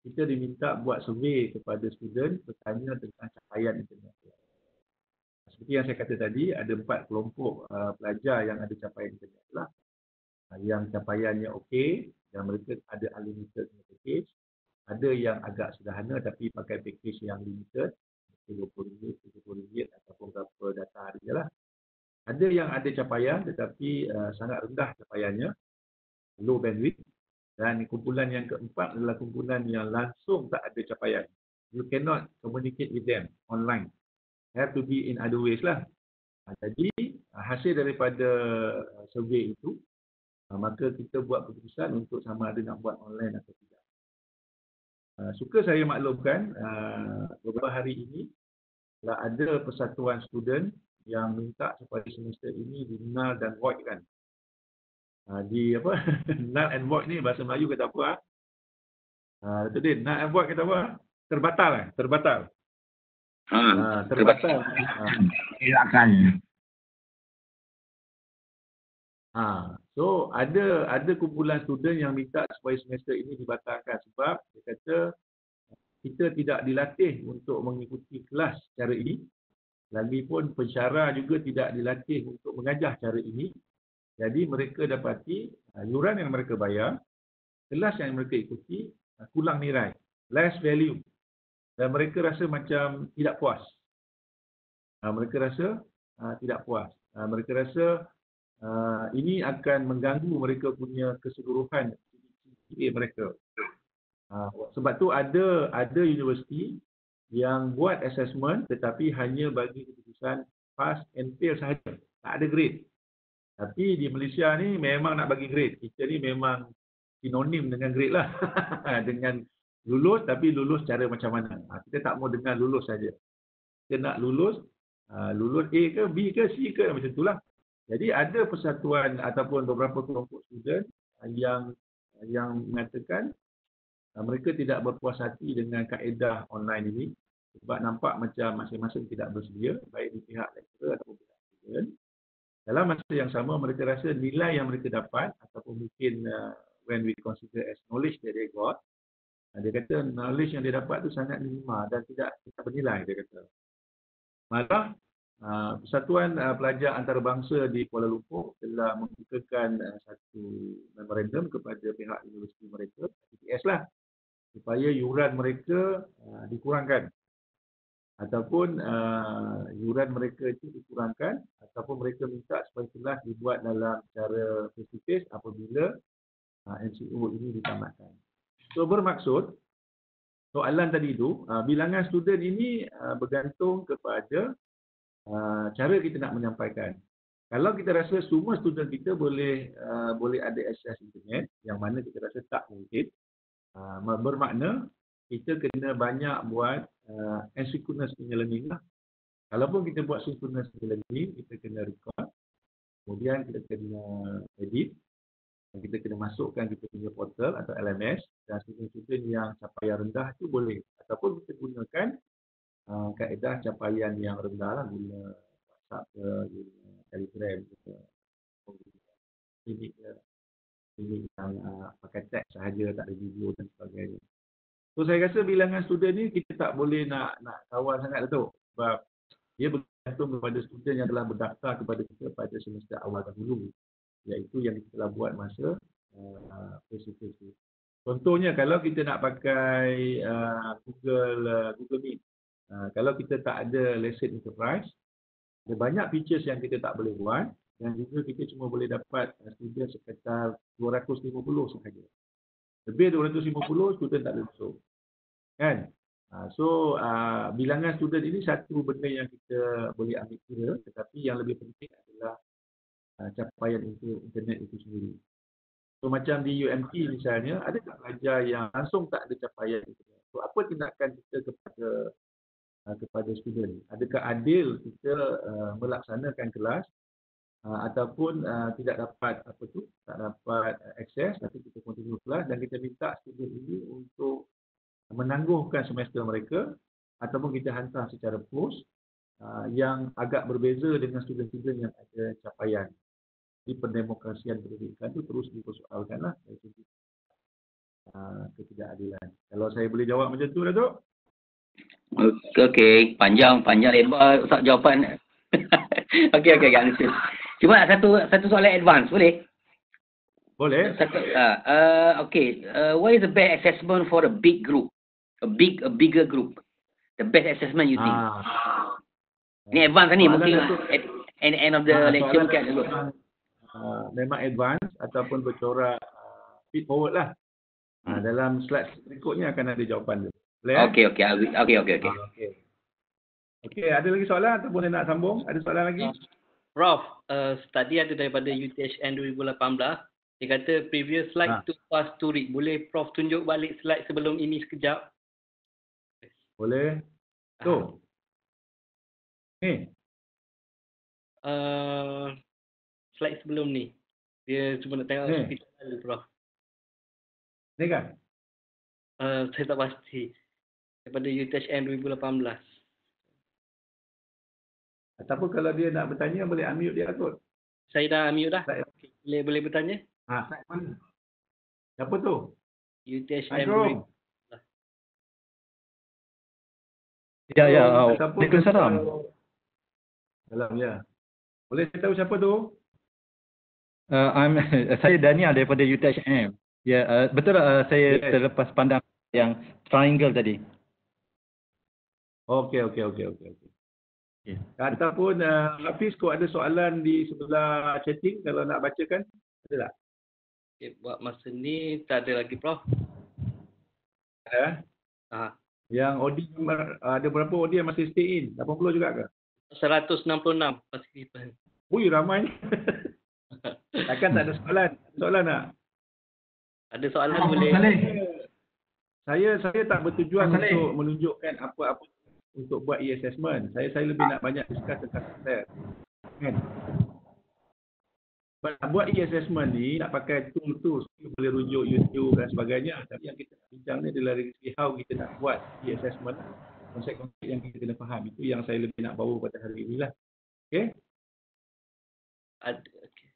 kita diminta buat survey kepada student, bertanya tentang capaian internet. Seperti yang saya kata tadi, ada 4 kelompok pelajar yang ada capaian internet lah. Yang capaiannya okey, yang mereka ada unlimited package. Ada yang agak sederhana tapi pakai package yang limited, RM20, RM70 ataupun berapa data harinya lah. Ada yang ada capaian tetapi sangat rendah capaiannya, low bandwidth. Dan kumpulan yang keempat adalah kumpulan yang langsung tak ada capaian. You cannot communicate with them online. Have to be in other ways lah. Jadi hasil daripada survey itu, maka kita buat keputusan untuk sama ada nak buat online atau tidak. Suka saya maklumkan beberapa hari ini telah ada persatuan student yang minta supaya semester ini di null dan void kan. Di apa? Null and void ni bahasa Melayu kata apa? Datuk Din, null and void kata apa? Terbatal kan? Terbatal. Terbatal. Silakan. So ada kumpulan student yang minta supaya semester ini dibatalkan sebab dia kata kita tidak dilatih untuk mengikuti kelas cara ini. Lagipun pensyarah juga tidak dilatih untuk mengajar cara ini. Jadi mereka dapati yuran yang mereka bayar, kelas yang mereka ikuti kurang nilai, less value. Dan mereka rasa macam tidak puas. Mereka rasa tidak puas. Mereka rasa ini akan mengganggu mereka punya keseluruhan mereka. Sebab tu ada universiti yang buat assessment tetapi hanya bagi keputusan pass and fail sahaja. Tak ada grade. Tapi di Malaysia ni memang nak bagi grade. Kita ni memang sinonim dengan grade lah. Dengan lulus tapi lulus cara macam mana. Kita tak mau dengar lulus saja. Kita nak lulus A ke, B ke, C ke, macam itulah. Jadi ada persatuan ataupun beberapa kelompok student yang mengatakan mereka tidak berpuas hati dengan kaedah online ini sebab nampak macam masing-masing tidak bersedia, baik di pihak lecturer ataupun pihak student. Dalam masa yang sama, mereka rasa nilai yang mereka dapat ataupun mungkin when we consider as knowledge that they got, dia kata knowledge yang dia dapat tu sangat minima dan tidak bernilai, dia kata. Malah Persatuan Pelajar Antarabangsa di Kuala Lumpur telah membukakan satu memorandum kepada pihak universiti mereka, PTS lah, supaya yuran mereka dikurangkan ataupun yuran mereka itu dikurangkan ataupun mereka minta supaya kelas dibuat dalam cara face-to-face apabila MCO ini ditamatkan. So bermaksud soalan tadi itu, bilangan student ini bergantung kepada cara kita nak menyampaikan. Kalau kita rasa semua student kita boleh ada akses internet, yang mana kita rasa tak mungkin, bermakna kita kena banyak buat asynchronous e-learning lah. Kalaupun kita buat synchronous e-learning, kita kena record, kemudian kita kena edit, kita kena masukkan kita punya portal atau LMS, dan student-student yang capaian rendah itu boleh. Ataupun kita gunakan kaedah capaian yang rendah lah, guna WhatsApp ke, guna Telegram ke, ini yang pakai teks sahaja, tak ada video dan sebagainya. So saya rasa bilangan student ni kita tak boleh nak kawal sangat tu, sebab dia bergantung kepada student yang telah berdaftar kepada kita pada semester awal dahulu, iaitu yang kita telah buat masa face-to-face. Contohnya kalau kita nak pakai Google Meet, kalau kita tak ada lesson enterprise, ada banyak features yang kita tak boleh buat, dan juga kita cuma boleh dapat student sekitar 250 sahaja. Lebih 250 student tak boleh masuk. Kan? So bilangan student ini satu benda yang kita boleh ambil kira, tetapi yang lebih penting adalah capaian internet itu sendiri. So macam di UMT misalnya, ada tak pelajar yang langsung tak ada capaian internet? So apa tindakan kita kepada student? Adakah adil kita melaksanakan kelas ataupun tidak dapat tak dapat akses, tapi kita continue kelas dan kita minta student ini untuk menangguhkan semester mereka, ataupun kita hantar secara post yang agak berbeza dengan student-student yang ada capaian. Di pendemokrasian pendidikan itu terus dipersoalkanlah dari segi ketidakadilan. Kalau saya boleh jawab macam tu, Datuk. Okey, panjang lebar Ustaz jawapan. Okey, understood. Cuma satu soalan advance, boleh? Boleh. Okay. What is the best assessment for a big group? A bigger group. The best assessment you think? Ini advance ni, mungkin at end of the lecture mungkin dulu. Memang advance ataupun bercorak feed forward lah. Dalam slide berikutnya akan ada jawapan dia. Boleh? Okey. Okey, ada lagi soalan ataupun nak sambung? Ada soalan lagi? Prof, tadi ada daripada UTHN 2018. Dia kata previous slide tu pass to read. Boleh Prof tunjuk balik slide sebelum ini sekejap? Boleh. Tu. Ni. Slide sebelum ni. Dia cuma nak tengok speaker dulu, Prof. Ni kan? Saya tak pasti. Daripada UTHN 2018. Ataupun kalau dia nak bertanya, boleh unmute dia kot. Saya dah unmute dah. Boleh bertanya? Slide mana? Siapa tu? UTHN. Ya. Waalaikumsalam. Salam, ya. Boleh saya tahu siapa tu? Saya Daniel daripada UTHM. Ya, betul saya terlepas pandang yang triangle tadi. Okey. Yeah. Ataupun Hafiz, kau ada soalan di sebelah chatting kalau nak bacakan? Ada tak? Okay, buat masa ni tak ada lagi, Prof. Yang OD ada berapa OD yang masih stay in? 80 juga ke? 166 participant. Ui, ramai. Takkan tak ada soalan? Soalan tak? Ada soalan boleh. Saya tak bertujuan untuk menunjukkan apa-apa untuk buat e-assessment. Saya lebih nak banyak discuss tentang konsep. Kan? Nak buat e-assessment ni, nak pakai tool tu, boleh rujuk YouTube dan sebagainya. Tapi yang kita nak bincang ni adalah dari segi how kita nak buat e-assessment. Konsep-konsep yang kita kena faham. Itu yang saya lebih nak bawa pada hari inilah. Okay?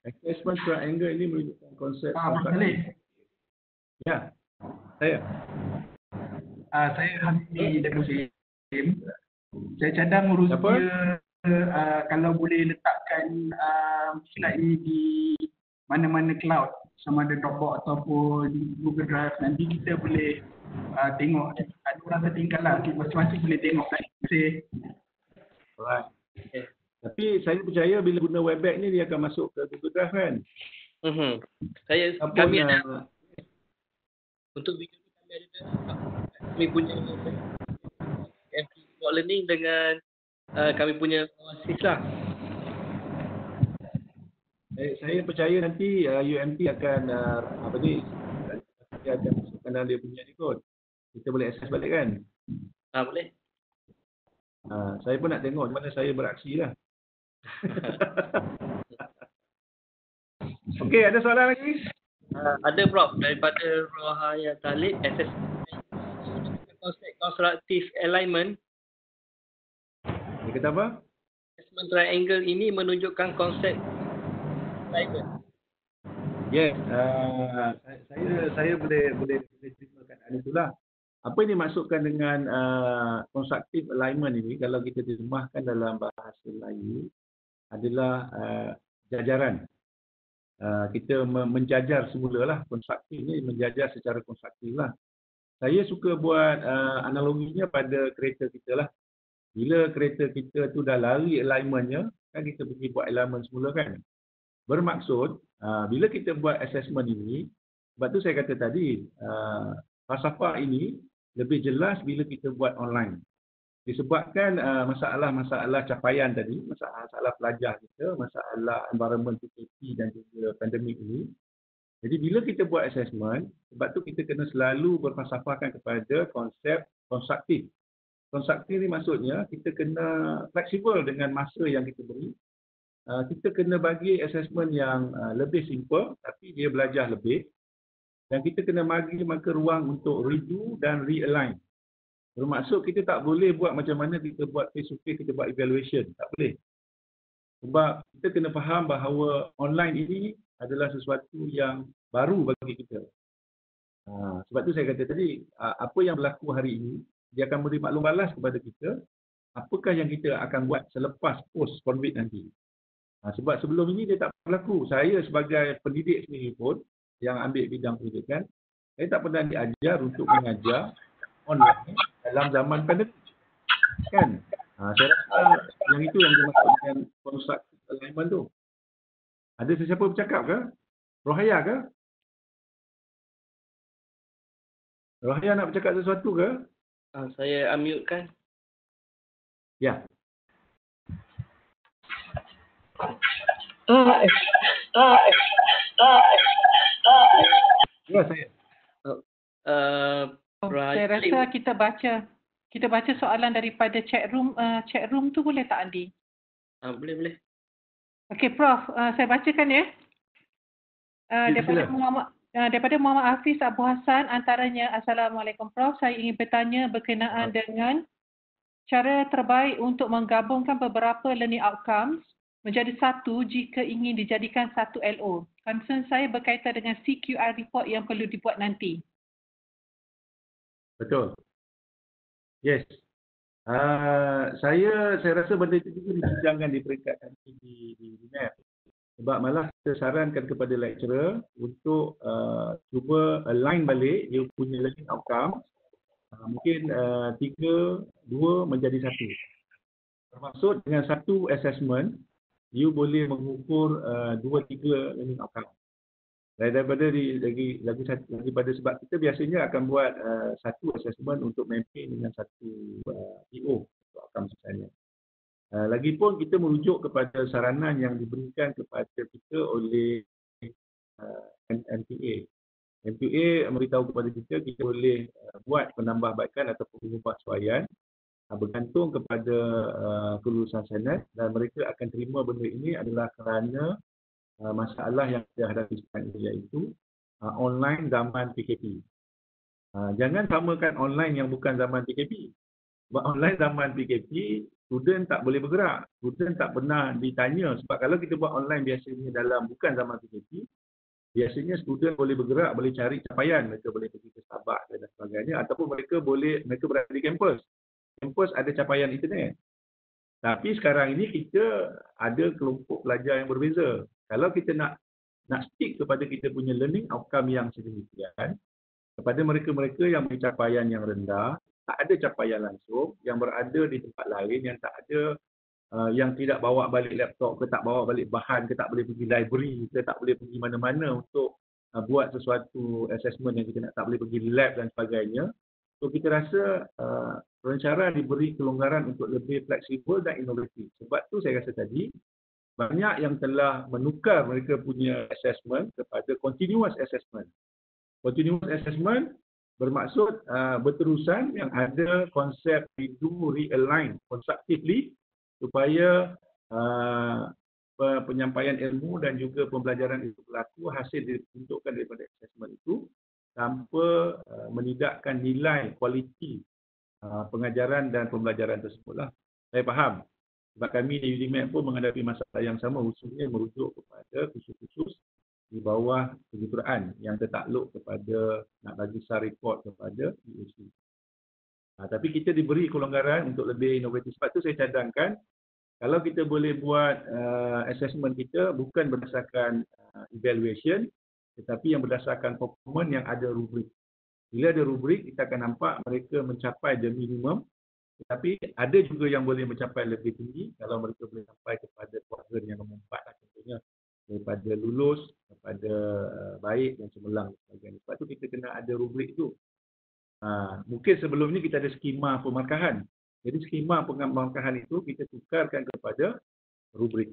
Assessment triangle ini menunjukkan konsep. Ya, saya. Saya Hamdi Deputy. Saya cadang urus dia kalau boleh letakkan slide ni di mana-mana cloud, sama ada Dropbox ataupun Google Drive, nanti kita boleh tengok. Ada orang tertinggal lah, masing-masing boleh tengok kan. Terima kasih. Alright. Tapi saya percaya bila guna Webex ni dia akan masuk ke Google Drive kan? Kami ada untuk video ni kami punya FT Sport Learning dengan kami punya Oasis lah. Saya percaya nanti UMT akan dia akan masukkan dalam dia punya ni kot. Kita boleh access balik kan? Boleh. Saya pun nak tengok mana saya beraksi lah. Okey, ada soalan lagi? Ada Prof, daripada Rohaya Talib, konsep constructive alignment. Dia kata apa? Assessment triangle ini menunjukkan konsep alignment. Yes, saya boleh terimakan hal itulah. Apa yang dimaksudkan dengan constructive alignment ini, kalau kita terjemahkan dalam bahasa Melayu, adalah jajaran. Kita menjajar semulalah. Konstruktif ni menjajar secara konstruktif lah. Saya suka buat analoginya pada kereta kita lah. Bila kereta kita tu dah lari alignmentnya, kan kita pergi buat alignment semula kan. Bermaksud, bila kita buat assessment ini, sebab tu saya kata tadi, falsafah ini lebih jelas bila kita buat online. Disebabkan masalah-masalah capaian tadi, masalah pelajar kita, masalah environment PKP dan juga pandemik ini. Jadi bila kita buat assessment, sebab tu kita kena selalu berfalsafahkan kepada konsep konstruktif. Konstruktif ni maksudnya kita kena fleksibel dengan masa yang kita beri. Kita kena bagi assessment yang lebih simple tapi dia belajar lebih. Dan kita kena bagi maka ruang untuk redo dan realign. Bermaksud kita tak boleh buat macam mana kita buat face to face, kita buat evaluation. Tak boleh. Sebab kita kena faham bahawa online ini adalah sesuatu yang baru bagi kita. Sebab tu saya kata tadi, apa yang berlaku hari ini, dia akan beri maklum balas kepada kita, apakah yang kita akan buat selepas post-COVID nanti. Sebab sebelum ini dia tak berlaku. Saya sebagai pendidik sendiri pun, yang ambil bidang pendidikan, saya tak pernah diajar untuk mengajar online dalam zaman pandemik. Kan? Saya rasa yang itu yang dimaksud dengan constructive alignment tu. Ada sesiapa bercakap ke? Rohaya ke? Rohaya nak bercakap sesuatu ke? Saya unmute kan? Ya. Ya, saya. Saya rasa kita baca soalan daripada chat room tu boleh tak Andi? Boleh. Okey Prof, saya bacakan ya. Daripada Muhammad Hafiz Abu Hassan, antaranya, Assalamualaikum Prof, saya ingin bertanya berkenaan dengan cara terbaik untuk menggabungkan beberapa learning outcomes menjadi satu jika ingin dijadikan satu LO. Concern saya berkaitan dengan CQR report yang perlu dibuat nanti. Betul. Yes. Saya rasa benda itu juga dibincangkan di peringkat nanti di NEP. Sebab malah kita sarankan kepada lecturer untuk cuba align balik dia punya learning outcome. Mungkin 3, 2 menjadi 1. Bermaksud dengan satu assessment, you boleh mengukur 2, 3 learning outcome. Daripada sebab kita biasanya akan buat satu assessment untuk mapping dengan satu PO untuk outcome misalnya. Lagipun kita merujuk kepada saranan yang diberikan kepada kita oleh MPA. MPA memberitahu kepada kita boleh buat penambahbaikan ataupun mengubah suaian bergantung kepada kelulusan senat, dan mereka akan terima benda ini adalah kerana masalah yang kita hadapi sekarang ini, iaitu online zaman PKP. Jangan samakan online yang bukan zaman PKP. Sebab online zaman PKP, student tak boleh bergerak. Student tak pernah ditanya. Sebab kalau kita buat online biasanya dalam bukan zaman PKP, biasanya student boleh bergerak, boleh cari capaian. Mereka boleh pergi ke Starbucks dan sebagainya. Ataupun mereka berada di kampus. Kampus ada capaian internet. Tapi sekarang ini kita ada kelompok pelajar yang berbeza. Kalau kita nak stick kepada kita punya learning outcome yang sedemikian, kepada mereka-mereka yang punya capaian yang rendah, tak ada capaian langsung, yang berada di tempat lain, yang tak ada, yang tidak bawa balik laptop ke, tak bawa balik bahan ke, tak boleh pergi library ke, tak boleh pergi mana-mana untuk buat sesuatu assessment yang kita nak, tak boleh pergi lab dan sebagainya. So kita rasa perancaran diberi kelonggaran untuk lebih fleksibel dan inovatif. Sebab tu saya rasa tadi, banyak yang telah menukar mereka punya assessment kepada continuous assessment. Continuous assessment bermaksud berterusan yang ada konsep redo, realign constructively supaya penyampaian ilmu dan juga pembelajaran itu berlaku hasil ditunjukkan daripada assessment itu tanpa menidakkan nilai kualiti pengajaran dan pembelajaran tersebutlah. Saya faham. Sebab kami di UDMAP pun menghadapi masalah yang sama, khususnya merujuk kepada khusus-khusus di bawah kejuruteraan yang tertakluk kepada nak bagi SAR report kepada EAC. Tapi kita diberi kelonggaran untuk lebih inovatif. Sebab tu saya cadangkan, kalau kita boleh buat assessment kita bukan berdasarkan evaluation, tetapi yang berdasarkan performance yang ada rubrik. Bila ada rubrik, kita akan nampak mereka mencapai the minimum, tetapi ada juga yang boleh mencapai lebih tinggi kalau mereka boleh sampai kepada kuadran yang nombor 4 lah, contohnya daripada lulus, kepada baik dan cemerlang. Sebab tu kita kena ada rubrik tu. Mungkin sebelum ni kita ada skema pemarkahan. Jadi skema pemarkahan itu kita tukarkan kepada rubrik.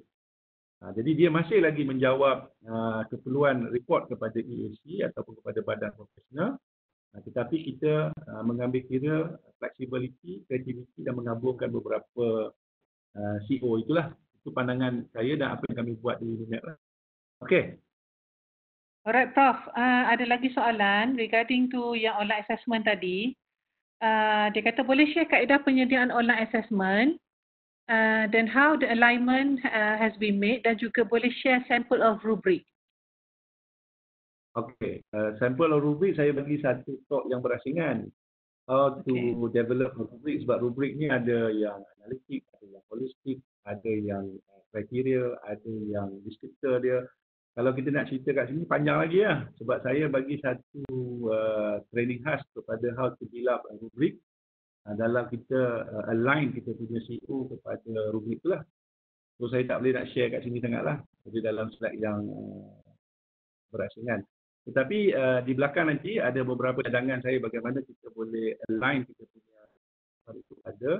Jadi dia masih lagi menjawab keperluan report kepada EAC ataupun kepada badan profesional. Tetapi kita mengambil kira flexibility, creativity dan menggabungkan beberapa CO itulah. Itu pandangan saya dan apa yang kami buat di UDMAP. Okey. Alright, Prof. Ada lagi soalan regarding to yang online assessment tadi. Dia kata boleh share kaedah penyediaan online assessment dan how the alignment has been made, dan juga boleh share sample of rubric. Okey, sampel rubrik saya bagi satu talk yang berasingan. How to develop a rubrik, sebab rubrik ni ada yang analitik, ada yang holistik, ada yang kriteria, ada yang deskriptor dia. Kalau kita nak cerita kat sini panjang lagi lah. Sebab saya bagi satu training khas kepada how to build up a rubrik dalam kita align kita punya CO kepada rubrik tu lah. So saya tak boleh nak share kat sini sangat lah. Jadi dalam slide yang berasingan. Tetapi di belakang nanti ada beberapa cadangan saya bagaimana kita boleh align kita punya itu ada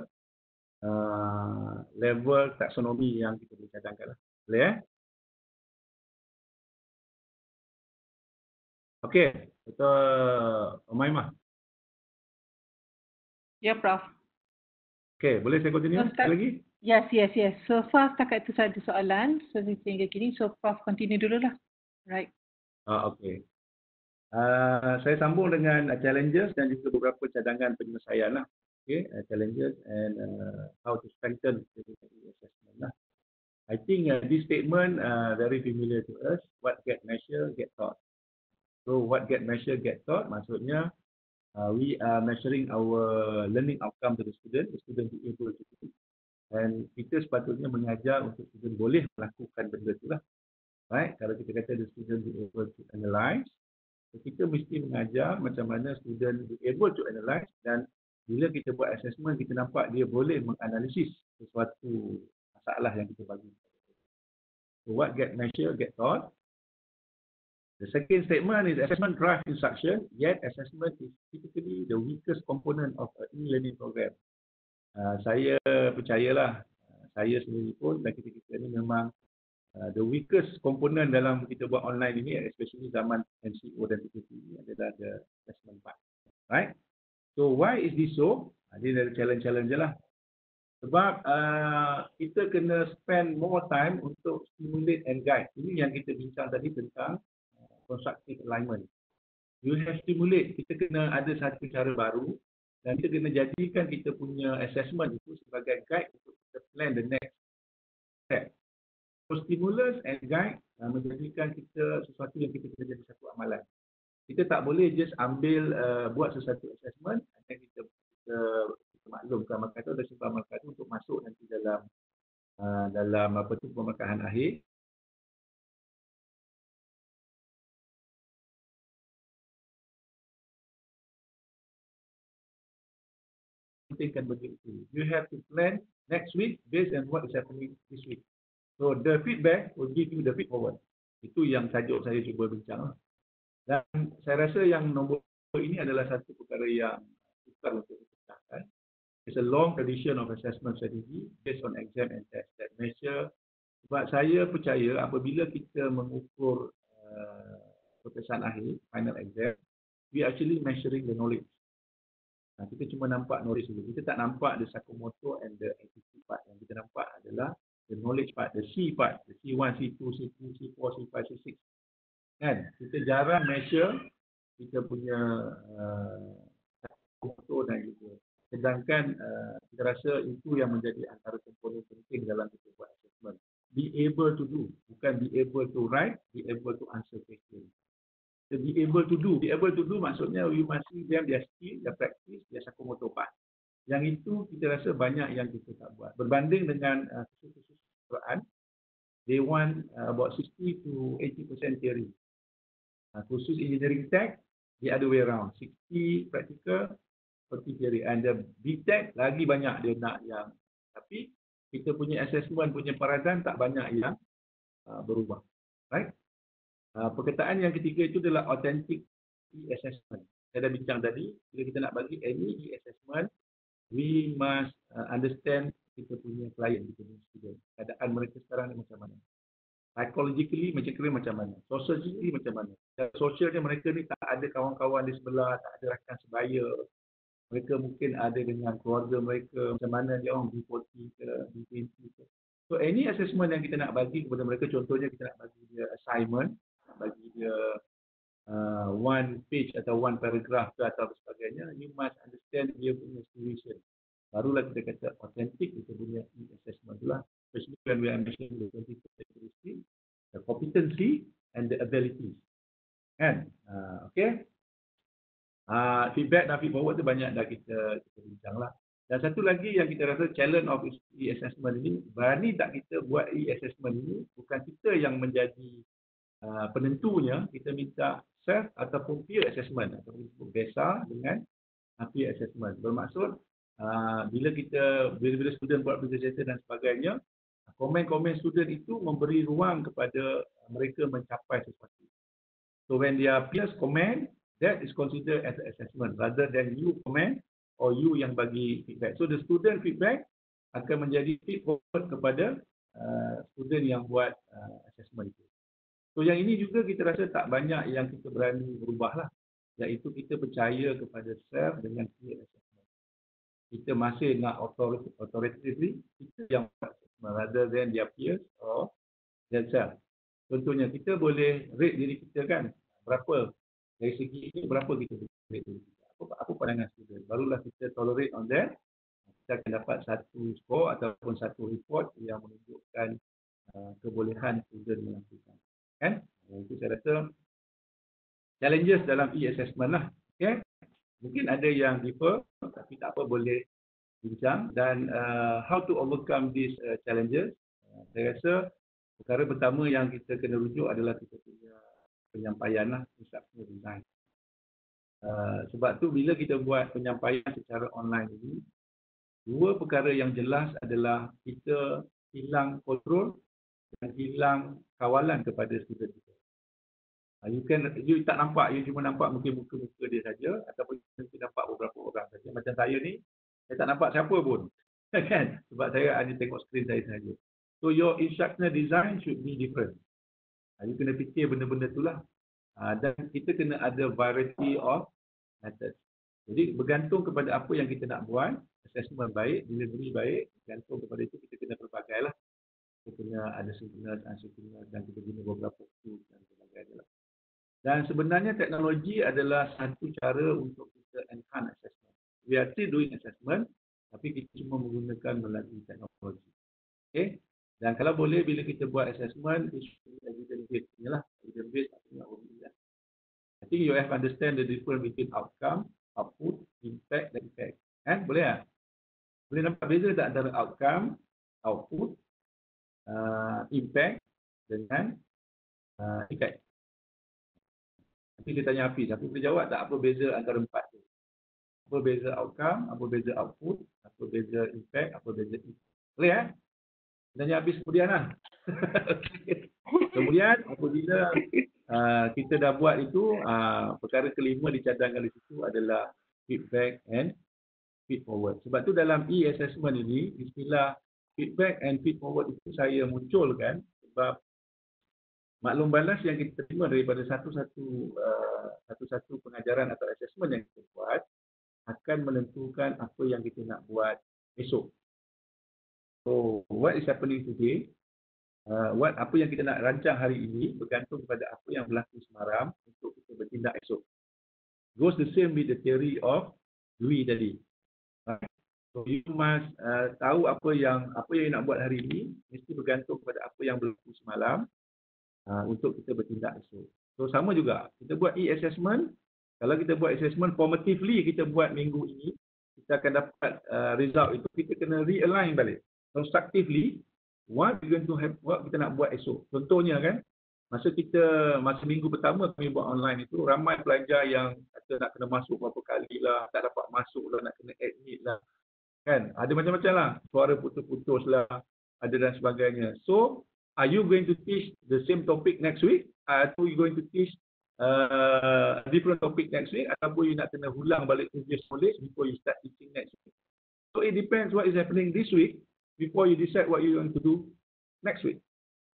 level taksonomi yang kita boleh cadangkan lah. Boleh Okey, Dr. Umaymah. Ya, Prof. Okey, boleh saya continue sekali lagi? Yes. So far setakat itu sahaja soalan. So sehingga kini, so Prof continue dululah. Right. Okey. Saya sambung dengan challenges dan juga beberapa cadangan penyelesaian lah. Okay, challenges and how to strengthen the assessment lah. I think this statement very familiar to us. What get measured, get taught. So what get measured, get taught maksudnya we are measuring our learning outcome to the student be able to do. Dan kita sepatutnya mengajar untuk student boleh melakukan benda tu lah. Right? Kalau kita kata the student be able to analyze, kita mesti mengajar macam mana student be able to analyze, dan bila kita buat assessment kita nampak dia boleh menganalisis sesuatu masalah yang kita bagi. So what get measured, get taught. The second statement is assessment drives instruction, yet assessment is typically the weakest component of an e-learning program. Saya percayalah, saya sendiri pun dan kita ni memang the weakest component dalam kita buat online ini, especially zaman MCO dan PKP ini adalah the assessment part. Right? So why is this so? Ini dari challenge-challenge je lah. Sebab kita kena spend more time untuk stimulate and guide. Ini yang kita bincang tadi tentang constructive alignment. You have stimulate, kita kena ada satu cara baru dan kita kena jadikan kita punya assessment itu sebagai guide untuk kita plan the next step. So stimulus and guide menjadikan kita sesuatu yang kita kena jadi satu amalan. Kita tak boleh just ambil buat sesuatu assessment dan kita maklumkan markah tu dan simpan markah tu untuk masuk nanti dalam apa tu pemarkahan akhir. Kan begitu. You have to plan next week based on what is happening this week. So the feedback will give you the feed forward. Itu yang tajuk saya cuba bincang. Dan saya rasa yang nombor ini adalah satu perkara yang sukar untuk dipecahkan. It's a long tradition of assessment strategy based on exam and test that measure. Sebab saya percaya apabila kita mengukur peperiksaan akhir, final exam, we actually measuring the knowledge. Kita cuma nampak knowledge dulu. Kita tak nampak the Sakamoto and the attitude part. Yang kita nampak adalah the knowledge part, the C part, the C1, C2, C3, C4, C5, C6. Kan? Kita jarang measure kita punya Sakamoto dan gitu. Sedangkan kita rasa itu yang menjadi antara komponen penting dalam kita buat assessment. Be able to do, bukan be able to write, be able to answer questions. So, be able to do maksudnya we must see them, their skill, their practice, their Sakamoto part. Yang itu kita rasa banyak yang kita tak buat. Berbanding dengan khusus Quran, they want about 60 to 80% theory. Khusus engineering tech, the other way around, 60 practical, 40 theory. And the BTech lagi banyak dia nak yang, tapi kita punya assessment punya paradigm tak banyak yang berubah. Right? Perkataan yang ketiga itu adalah authentic e-assessment. Saya dah bincang tadi, bila kita nak bagi any e-assessment, we must understand kita punya client, kita punya student. Keadaan mereka sekarang ni macam mana. Psychologically macam mana. Socially macam mana. Socialnya mereka ni tak ada kawan-kawan di sebelah, tak ada rakan sebaya. Mereka mungkin ada dengan keluarga mereka, macam mana dia orang B40 ke, B20 ke. So any assessment yang kita nak bagi kepada mereka, contohnya kita nak bagi dia assignment, bagi dia one page atau one paragraph ke atau sebagainya, you must understand dia punya situation. Barulah kita kata authentic kita punya e-assessment itulah. Especially when we are mentioning the 20 characteristics, the competency and the abilities. Kan? Okay? Feedback dan feed forward tu banyak dah kita bincang lah. Dan satu lagi yang kita rasa challenge of e-assessment ini, berani tak kita buat e-assessment ini, bukan kita yang menjadi penentunya, kita minta self ataupun peer assessment atau disebut BESA dengan peer assessment. Bermaksud bila student buat presentation dan sebagainya, komen-komen student itu memberi ruang kepada mereka mencapai sesuatu. So when their peers comment, that is considered as an assessment rather than you comment or you yang bagi feedback. So the student feedback akan menjadi feedback kepada student yang buat assessment itu. So yang ini juga kita rasa tak banyak yang kita berani berubah lah. Iaitu kita percaya kepada self dengan peer assessment. Kita masih nak authoritatively, kita yang buat assessment rather than their peers or their self. Contohnya kita boleh rate diri kita kan, berapa, dari segi ini berapa kita boleh rate diri kita. Apa pandangan student. Barulah kita tolerate on that. Kita akan dapat satu score ataupun satu report yang menunjukkan kebolehan student melakukan. Kan? Itu saya rasa challenges dalam e-assessment lah. Okay? Mungkin ada yang differ, tapi tak apa, boleh bincang. Dan how to overcome these challenges, saya rasa perkara pertama yang kita kena rujuk adalah kita punya penyampaian lah, instructional design. Sebab tu bila kita buat penyampaian secara online ini, dua perkara yang jelas adalah kita hilang kontrol dan hilang kawalan kepada student kita. You tak nampak, you cuma nampak mungkin muka-muka dia saja ataupun you nampak beberapa orang saja. Macam saya ni, saya tak nampak siapa pun. Kan? Sebab saya hanya tengok skrin saya saja. So your instructional design should be different. You kena fikir benda-benda itulah. Dan kita kena ada variety of methods. Jadi bergantung kepada apa yang kita nak buat, assessment baik, delivery baik, bergantung kepada itu kita kena pelbagai lah. Kita kena ada synchronous, asynchronous dan kita guna beberapa tools dan sebagainya lah. Dan sebenarnya teknologi adalah satu cara untuk kita enhance assessment. We are still doing assessment, tapi kita cuma menggunakan melalui teknologi. Okay? Dan kalau boleh bila kita buat assessment, it should be evidence-based. Inilah, evidence-based artinya OBE. I think you have understand the difference between outcome, output, impact dan effect. Kan? Boleh tak? Boleh nampak beza tak antara outcome, output, impact dengan effect? Nanti kita tanya Hafiz, Hafiz boleh jawab tak apa beza antara empat tu? Apa beza outcome, apa beza output, apa beza impact, apa beza effect? Boleh ya? Tanya Hafiz kemudian lah. Kemudian apabila kita dah buat itu, perkara kelima dicadangkan di situ adalah feedback and feed forward. Sebab tu dalam e-assessment ini, istilah feedback and feed forward itu saya munculkan sebab maklum balas yang kita terima daripada satu-satu pengajaran atau assessment yang kita buat akan menentukan apa yang kita nak buat esok. So, what is happening today? Apa yang kita nak rancang hari ini bergantung kepada apa yang berlaku semalam untuk kita bertindak esok. Goes the same with the theory of Dewey tadi. So you must tahu apa yang nak buat hari ini mesti bergantung kepada apa yang berlaku semalam untuk kita bertindak esok. So sama juga kita buat e-assessment. Kalau kita buat assessment formatively kita buat minggu ini, kita akan dapat result itu kita kena realign balik. Constructively, what kita nak buat esok. Contohnya kan, masa minggu pertama kami buat online itu, ramai pelajar yang kata nak kena masuk berapa kali lah, tak dapat masuk lah, nak kena admit lah. Kan? Ada macam-macam lah. Suara putus-putus lah, ada dan sebagainya. So, are you going to teach the same topic next week? Are you going to teach a different topic next week? Ataupun you nak kena ulang balik previous knowledge before you start teaching next week? So, it depends what is happening this week before you decide what you want to do next week.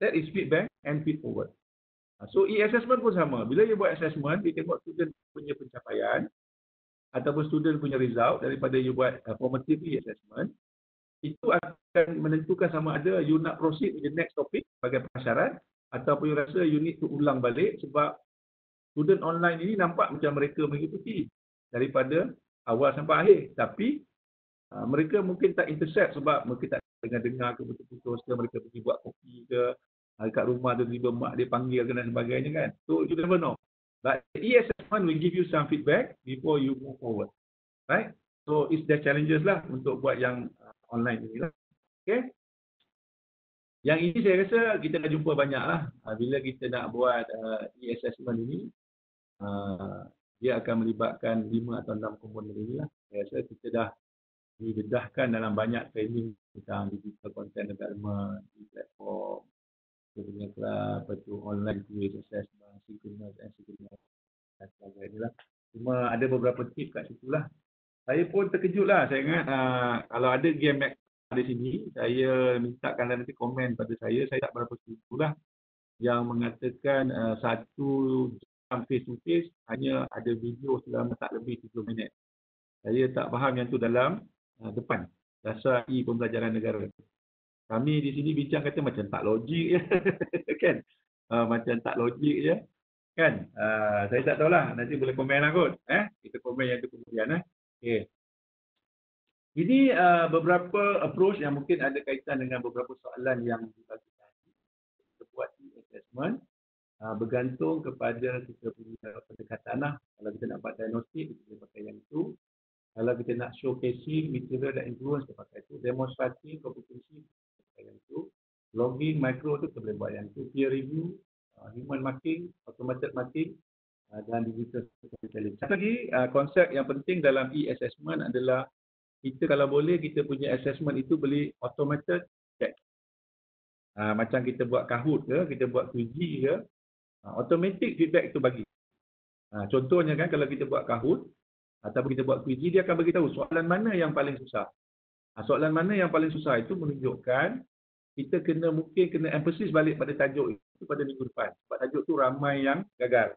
That is feedback and feed forward. So e-assessment pun sama. Bila you buat assessment, you tengok student punya pencapaian ataupun student punya result daripada you buat formative e-assessment, itu akan menentukan sama ada you nak proceed with the next topic sebagai prasyarat ataupun you rasa you need to ulang balik sebab student online ini nampak macam mereka mengikuti daripada awal sampai akhir. Tapi mereka mungkin tak intercept sebab mereka tak dengar ke putus-putus ke, mereka pergi buat kopi ke, kat rumah tu tiba mak dia panggil ke dan sebagainya kan. So you never know. But e-assessment will give you some feedback before you move forward. Right? So it's the challenges lah untuk buat yang online ini lah. Okay? Yang ini saya rasa kita dah jumpa banyak lah. Bila kita nak buat e-assessment ini, dia akan melibatkan 5 atau 6 komponen ini lah. Saya rasa kita dah didedahkan dalam banyak training tentang digital content development di platform, kita punya club, online quiz assessment, synchronous and asynchronous dan sebagainya. Cuma ada beberapa tips kat situ lah. Saya pun terkejut lah. Saya ingat kalau ada game Mac di sini, saya minta kalian nanti komen pada saya tak berapa setuju lah yang mengatakan satu jam face to face hanya ada video selama tak lebih 30 minit. Saya tak faham yang tu dalam depan dasar pembelajaran negara. Kami di sini bincang kata macam tak logik je. Kan? Macam tak logik je. Kan? Saya tak tahulah. Nanti boleh komen lah kot. Kita komen yang tu kemudian. Okay. Ini beberapa approach yang mungkin ada kaitan dengan beberapa soalan yang dibagi tadi. Kita buat assessment. Bergantung kepada kita punya pendekatan lah. Kalau kita nak buat diagnostik, kita boleh pakai yang itu. Kalau kita nak showcasing material dan influence, kita pakai itu. Demonstrating kompetensi, kita pakai yang itu. Logging, micro tu kita boleh buat yang itu. Peer review, human marking, automated marking dan digital challenge. Satu lagi, konsep yang penting dalam e-assessment adalah kita kalau boleh, kita punya assessment itu boleh automated check. Macam kita buat Kahoot ke, kita buat Quizy ke, Automatic feedback itu bagi. Contohnya kan kalau kita buat Kahoot ataupun kita buat kuiji, dia akan beritahu soalan mana yang paling susah. Soalan mana yang paling susah itu menunjukkan kita mungkin kena emphasis balik pada tajuk itu pada minggu depan. Sebab tajuk tu ramai yang gagal.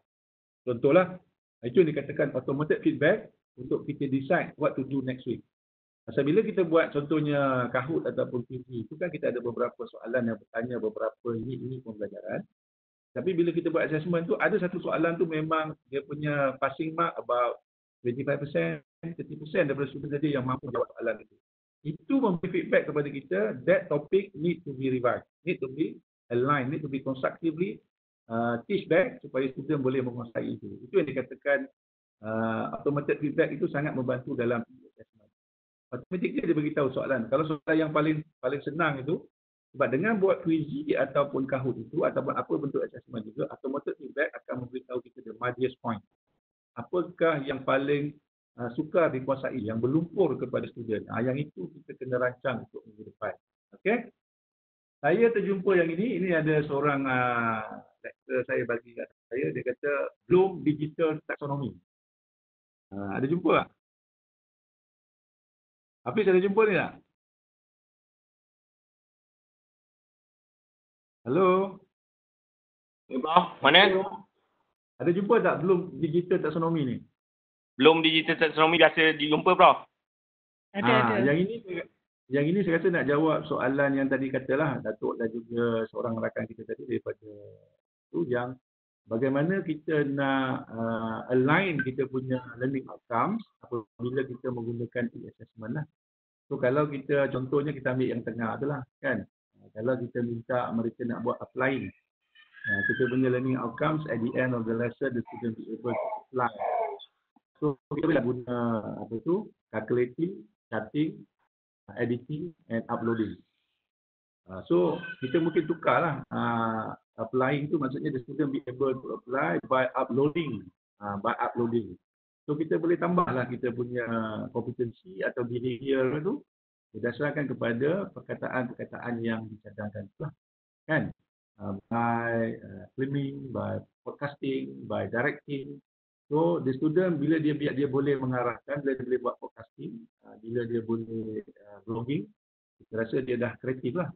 Contohlah, itu yang dikatakan automated feedback untuk kita decide what to do next week. Pasal bila kita buat contohnya Kahoot ataupun kuiji, itu kan kita ada beberapa soalan yang bertanya beberapa unit pembelajaran. Tapi bila kita buat assessment tu, ada satu soalan tu memang dia punya passing mark about 25%, 30% daripada student tadi yang mampu jawab soalan itu. Itu memberi feedback kepada kita, that topic need to be revised, need to be aligned, need to be constructively teach back supaya student boleh menguasai itu. Itu yang dikatakan automated feedback itu sangat membantu dalam assessment. Automatically dia beritahu soalan. Kalau soalan yang paling senang itu, sebab dengan buat kuiji ataupun Kahoot itu, ataupun apa bentuk assessment juga, automated feedback akan memberitahu kita the margin point. Apakah yang paling sukar dikuasai, yang berlumpur kepada student. Yang itu kita kena rancang untuk minggu depan. Okey? Saya terjumpa yang ini ada seorang lecturer saya bagi kat saya, dia kata Bloom Digital Taxonomy. Ada jumpa tak? Hafiz ada jumpa ni tak? Halo? Mana? Ada jumpa tak Bloom Digital Taxonomy ni? Belum digital taxonomy biasa dijumpa, Prof. Ada. Yang ini saya rasa nak jawab soalan yang tadi katalah Datuk dan juga seorang rakan kita tadi daripada tu, yang bagaimana kita nak align kita punya learning outcomes apabila kita menggunakan e-assessment lah. So kalau kita contohnya kita ambil yang tengah tu lah kan. Kalau kita minta mereka nak buat applying, kita punya learning outcomes at the end of the lesson the student be able to apply. So kita boleh guna calculating, charting, editing and uploading. So kita mungkin tukarlah applying tu maksudnya the student be able to apply by uploading. So kita boleh tambahlah kita punya kompetensi atau behavior tu berdasarkan kepada perkataan-perkataan yang dicadangkan lah, kan? By filming, by podcasting, by directing. So the student bila dia boleh mengarahkan, bila dia boleh buat podcasting, bila dia boleh blogging, kita rasa dia dah kreatif lah.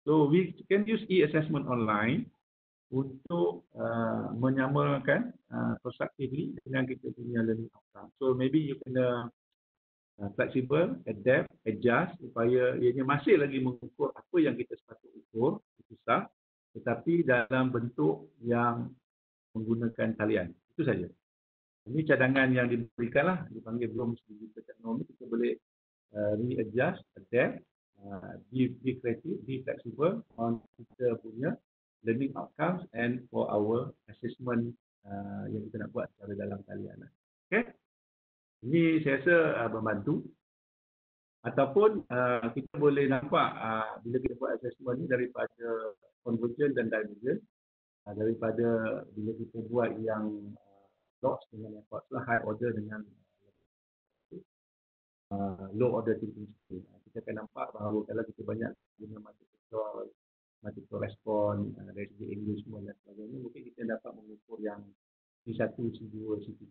So we can use e-assessment online untuk menyamakan constructively dengan kita punya learning outcome. So maybe you kena flexible, adapt, adjust supaya ianya masih lagi mengukur apa yang kita sepatutnya ukur, itu sah, tetapi dalam bentuk yang menggunakan talian. Itu saja. Ini cadangan yang diberikan lah, dipanggil Bloom's Digital Taxonomy. Kita boleh readjust, adapt, be creative, be flexible on kita punya learning outcomes and for our assessment yang kita nak buat secara dalam talian. Okay? Ini saya rasa membantu. Ataupun kita boleh nampak bila kita buat assessment ni daripada convergent dan divergent, daripada bila kita buat yang lots dengan effort lah, high order dengan low order thinking skill. Kita akan nampak bahawa kalau kita banyak guna multiple respon dari segi engagement dan sebagainya, mungkin kita dapat mengukur yang C1, C2, C3.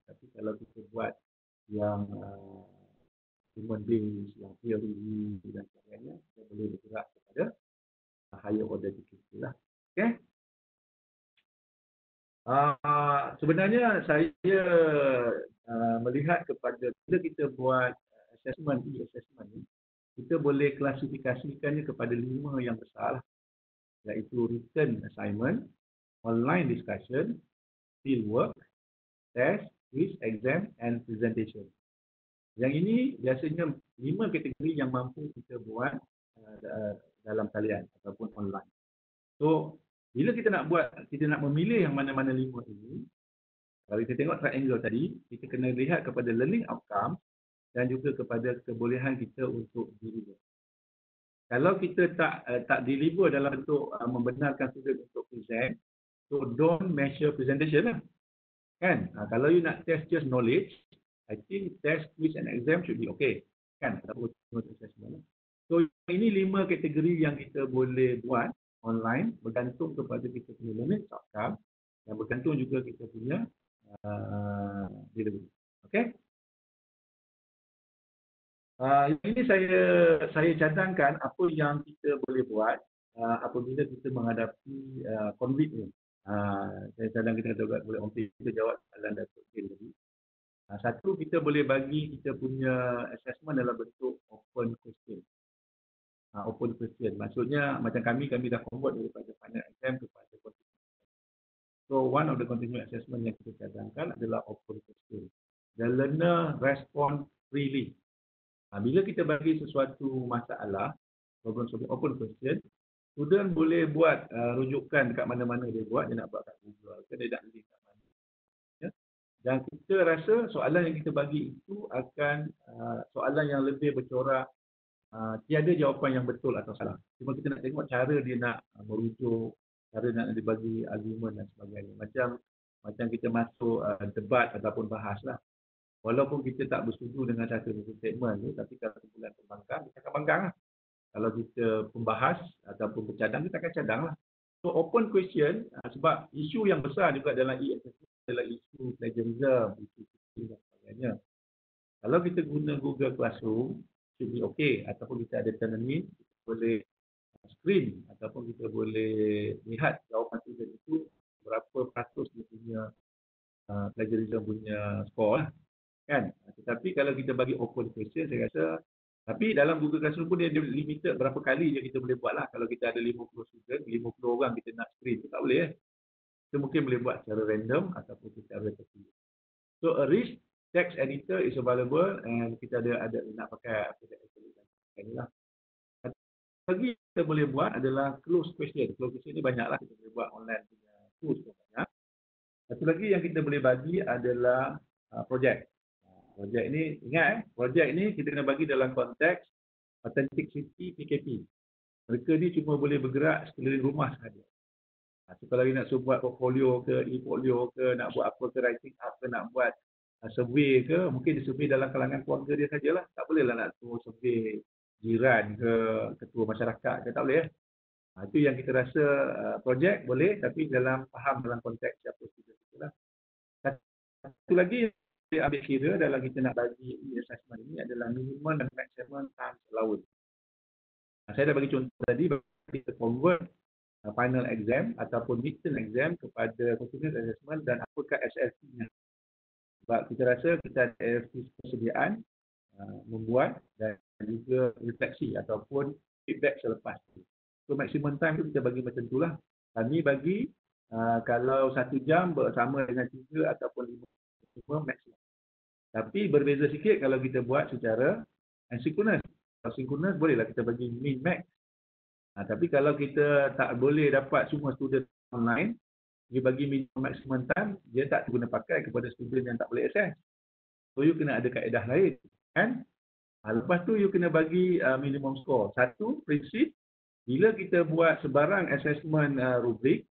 Tapi kalau kita buat yang human beings, yang theory dan sebagainya, kita boleh bergerak kepada higher order thinking skill lah. Okay? Sebenarnya saya melihat kepada bila kita buat assessment, e-assessment ni, kita boleh klasifikasikannya kepada 5 yang besar lah, iaitu written assignment, online discussion, field work, test, quiz, exam and presentation. Yang ini biasanya 5 kategori yang mampu kita buat dalam talian ataupun online. So bila kita nak memilih yang mana-mana 5 ini, kalau kita tengok triangle tadi, kita kena lihat kepada learning outcome dan juga kepada kebolehan kita untuk deliver. Kalau kita tak deliver dalam bentuk membenarkan student untuk present, so don't measure presentation lah. Kan? Kalau you nak test just knowledge, I think test, quiz and exam should be okay. Kan? So ini 5 kategori yang kita boleh buat online bergantung kepada kita punya learning outcome dan bergantung juga kita punya delivery. Okey. Ini saya cadangkan apa yang kita boleh buat apabila kita menghadapi konflik ni. Saya cadang kita boleh kita jawab soalan Datuk Din tadi. Satu, kita boleh bagi kita punya assessment dalam bentuk open question. Open question. Maksudnya macam kami dah convert daripada final exam kepada continuous. So one of the continuous assessment yang kita cadangkan adalah open question. The learner respond freely. Bila kita bagi sesuatu masalah, problem solving open question, student boleh buat rujukan dekat mana-mana dia buat, dia nak buat kat Google, dia nak link kat mana. Ya? Dan kita rasa soalan yang kita bagi itu akan soalan yang lebih bercorak, tiada jawapan yang betul atau salah. Cuma kita nak tengok cara dia nak merujuk, cara nak dibagi argument dan sebagainya. Macam kita masuk debat ataupun bahas lah. Walaupun kita tak bersetuju dengan satu statement tu, tapi kalau kumpulan pembangkang, kita akan bangkang lah. Kalau kita pembahas ataupun bercadang, kita akan cadang lah. So open question, sebab isu yang besar juga dalam e-assessment adalah isu plagiarism, isu dan sebagainya. Kalau kita guna Google Classroom, should be okay. Ataupun kita ada Turnitin, kita boleh screen ataupun kita boleh lihat jawapan student itu berapa peratus dia punya plagiarism punya skor lah. Kan? Tetapi kalau kita bagi open question, saya rasa, tapi dalam Google Classroom pun dia limited berapa kali je kita boleh buat lah. Kalau kita ada 50 student, 50 orang kita nak screen, tak boleh. Kita mungkin boleh buat secara random ataupun secara terpilih. So a rich text editor is available and kita ada nak pakai apa inilah. Lagi kita boleh buat adalah close question. Close question ni banyaklah kita boleh buat online punya tools pun banyak. Satu lagi yang kita boleh bagi adalah projek. Projek ni, ingat projek ni kita kena bagi dalam konteks authenticity PKP. Mereka ni cuma boleh bergerak sekeliling rumah sahaja. So, kalau nak buat portfolio ke, e-portfolio ke, nak buat apa ke, writing up ke, nak buat survey ke, mungkin dia survey dalam kalangan keluarga dia sajalah. Tak bolehlah nak suruh survey jiran ke, ketua masyarakat ke, tak boleh. Itu yang kita rasa projek boleh, tapi faham dalam konteks siapa student itulah. Satu lagi yang ambil kira dalam kita nak bagi e-assessment ini adalah minimum dan maximum time allowance. Saya dah bagi contoh tadi, kita convert final exam ataupun midterm exam kepada continuous assessment dan apakah SLT-nya. Sebab kita rasa kita ada SLT persediaan membuat dan juga refleksi ataupun feedback selepas itu. So maximum time tu kita bagi macam itulah. Kami bagi kalau 1 jam bersama dengan 3 ataupun 5 maksimum. Tapi berbeza sikit kalau kita buat secara asynchronous. Kalau synchronous bolehlah kita bagi min max. Tapi kalau kita tak boleh dapat semua student online, dia bagi minimum maximum time, dia tak guna pakai kepada student yang tak boleh access. So you kena ada kaedah lain, kan? Lepas tu you kena bagi minimum score. Satu prinsip, bila kita buat sebarang assessment rubrik,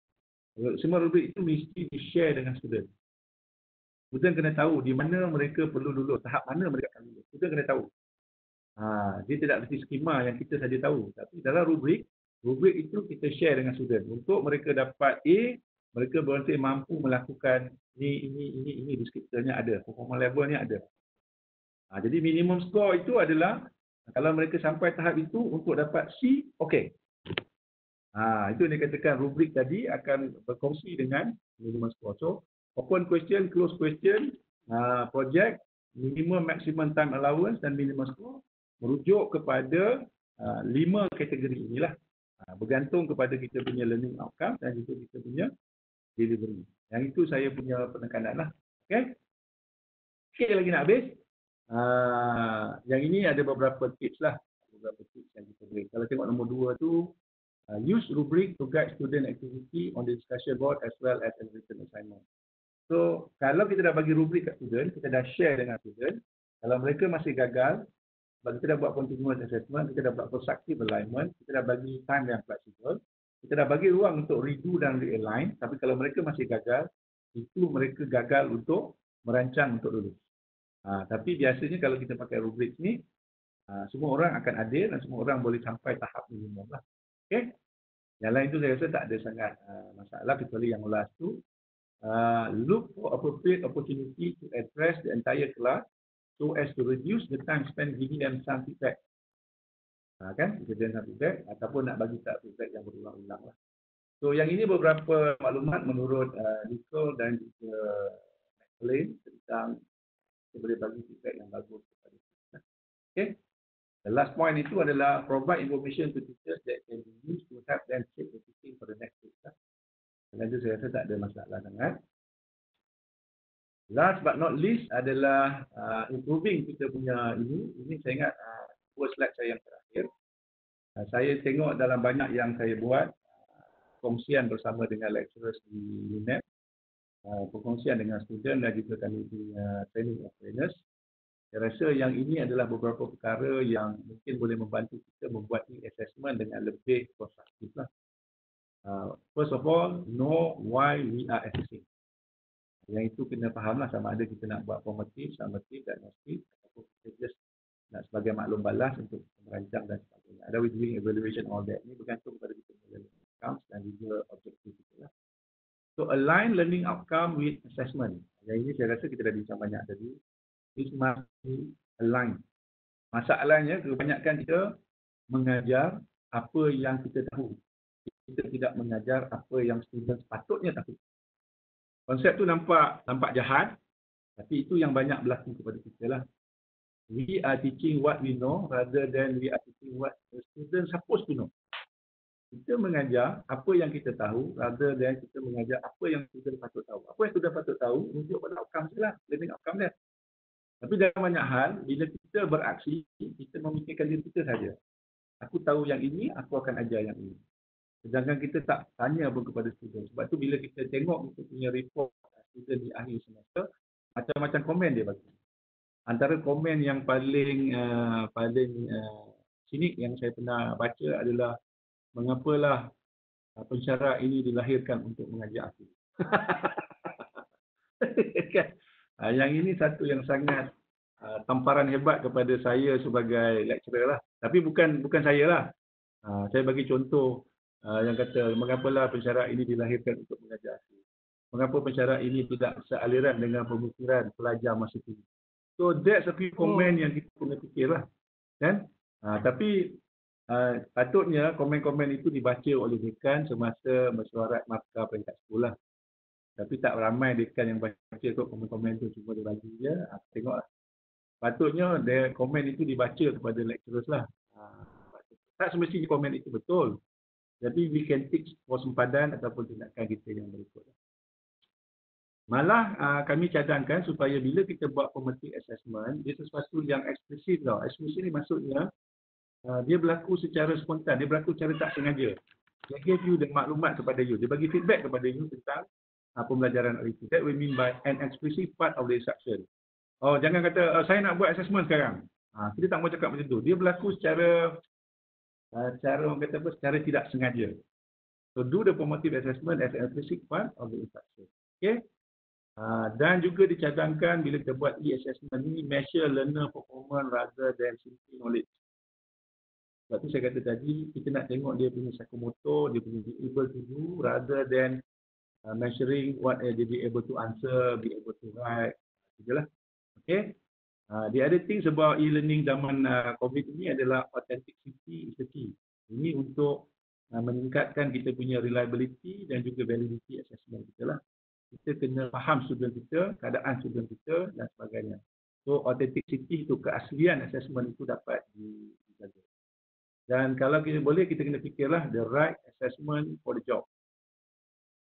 semua rubrik itu mesti di-share dengan student. Student kena tahu di mana mereka perlu lulus, tahap mana mereka akan lulus. Student kena tahu. Dia tidak mesti skema yang kita saja tahu. Tapi dalam rubrik itu kita share dengan student. Untuk mereka dapat A, mereka berarti mampu melakukan ini deskriptornya ada, performance levelnya ada. Jadi minimum score itu adalah kalau mereka sampai tahap itu untuk dapat C, okey. Itu yang dikatakan rubrik tadi akan berkongsi dengan minimum score. So, open question, close question, project, minimum maximum time allowance dan minimum score merujuk kepada 5 kategori inilah. Bergantung kepada kita punya learning outcome dan juga kita punya delivery. Yang itu saya punya penekanan lah. Okay? Sikit lagi nak habis. Yang ini ada beberapa tips lah. Beberapa tips yang kita beri. Kalau tengok nombor 2 tu, use rubric to guide student activity on the discussion board as well as written assignment. So, kalau kita dah bagi rubrik kat student, kita dah share dengan student, kalau mereka masih gagal, sebab kita dah buat continuous assessment, kita dah buat constructive alignment, kita dah bagi time yang flexible, kita dah bagi ruang untuk redo dan realign, tapi kalau mereka masih gagal, itu mereka gagal untuk merancang untuk lulus. Tapi biasanya kalau kita pakai rubrik ni, semua orang akan adil dan semua orang boleh sampai tahap minimum lah. Okay? Yang lain tu saya rasa tak ada sangat masalah, kecuali yang last tu, look for appropriate opportunity to address the entire class so as to reduce the time spent giving them some feedback. Kan, kita berikan feedback ataupun nak bagi tak feedback yang berulang-ulang lah. So yang ini beberapa maklumat menurut Nicole dan juga Lane tentang kita boleh bagi feedback yang bagus kepada kita. Okay. The last point itu adalah provide information to teachers that can be used to help them shape the teaching for the next week. Dengan itu saya rasa tak ada masalah sangat. Last but not least adalah improving kita punya ini saya ingat dua slide saya yang terakhir. Saya tengok dalam banyak yang saya buat perkongsian bersama dengan lecturers di UNEP, perkongsian dengan student dan juga kami punya training of trainers. Saya rasa yang ini adalah beberapa perkara yang mungkin boleh membantu kita membuat assessment dengan lebih konstruktif lah. First of all, know why we are assessing. Yang itu kena fahamlah sama ada kita nak buat formative, summative, diagnostic ataupun kita just nak sebagai maklum balas untuk merancang dan sebagainya. Ada we doing evaluation all that. Ini bergantung kepada kita punya learning outcomes dan juga objektif kita lah. So align learning outcome with assessment. Yang ini saya rasa kita dah bincang banyak tadi. This must be aligned. Masalahnya kebanyakan kita mengajar apa yang kita tahu. Kita tidak mengajar apa yang student sepatutnya tahu. Konsep tu nampak jahat, tapi itu yang banyak berlaku kepada kita lah. We are teaching what we know rather than we are teaching what the students supposed to know. Kita mengajar apa yang kita tahu rather than kita mengajar apa yang student patut tahu. Apa yang student patut tahu menunjuk pada outcome je lah, learning outcome dia. Tapi dalam banyak hal, bila kita beraksi, kita memikirkan diri kita saja. Aku tahu yang ini, aku akan ajar yang ini. Sedangkan kita tak tanya pun kepada student. Sebab tu bila kita tengok kita punya report student di akhir semester, macam-macam komen dia bagi. Antara komen yang paling sinik yang saya pernah baca adalah mengapalah pensyarah ini dilahirkan untuk mengajar aku. Yang ini satu yang sangat tamparan hebat kepada saya sebagai lecturer lah. Tapi bukan saya lah. Saya bagi contoh yang kata mengapalah pensyarah ini dilahirkan untuk mengajar aku. Mengapa pensyarah ini tidak sealiran dengan pemikiran pelajar masa kini. So that's a few comment yang kita kena fikirlah, kan? Tapi patutnya komen-komen itu dibaca oleh dekan semasa mesyuarat markah peringkat sekolah. Tapi tak ramai dekan yang baca kot komen-komen itu, cuma dia bagi je. Tengoklah. Patutnya komen itu dibaca kepada lecturers lah. Tak semestinya komen itu betul. Jadi we can teach sempadan ataupun tindakan kita yang berikut. Malah kami cadangkan supaya bila kita buat formative assessment, dia sesuatu yang eksplisit tau. Eksplisit ni maksudnya dia berlaku secara spontan, dia berlaku secara tak sengaja. Dia give you the maklumat kepada you, dia bagi feedback kepada you tentang pembelajaran itu. That we mean by an explicit part of the instruction. Oh, jangan kata saya nak buat assessment sekarang. Kita tak mau cakap macam tu. Dia berlaku secara secara tidak sengaja. So do the formative assessment as an explicit part of the instruction. Okay? Dan juga dicadangkan bila kita buat e-assessment ni, measure learner performance rather than simply knowledge. Sebab tu saya kata tadi, kita nak tengok dia punya psychomotor, dia punya be able to do rather than measuring what they be able to answer, be able to write. Itulah. Okay. The other things about e-learning zaman COVID ini adalah authenticity is the key. Ini untuk meningkatkan kita punya reliability dan juga validity assessment kita lah. Kita kena faham student kita, keadaan student kita dan sebagainya. So authenticity itu, keaslian assessment itu dapat dijaga. Dan kalau kita boleh, kita kena fikirlah the right assessment for the job.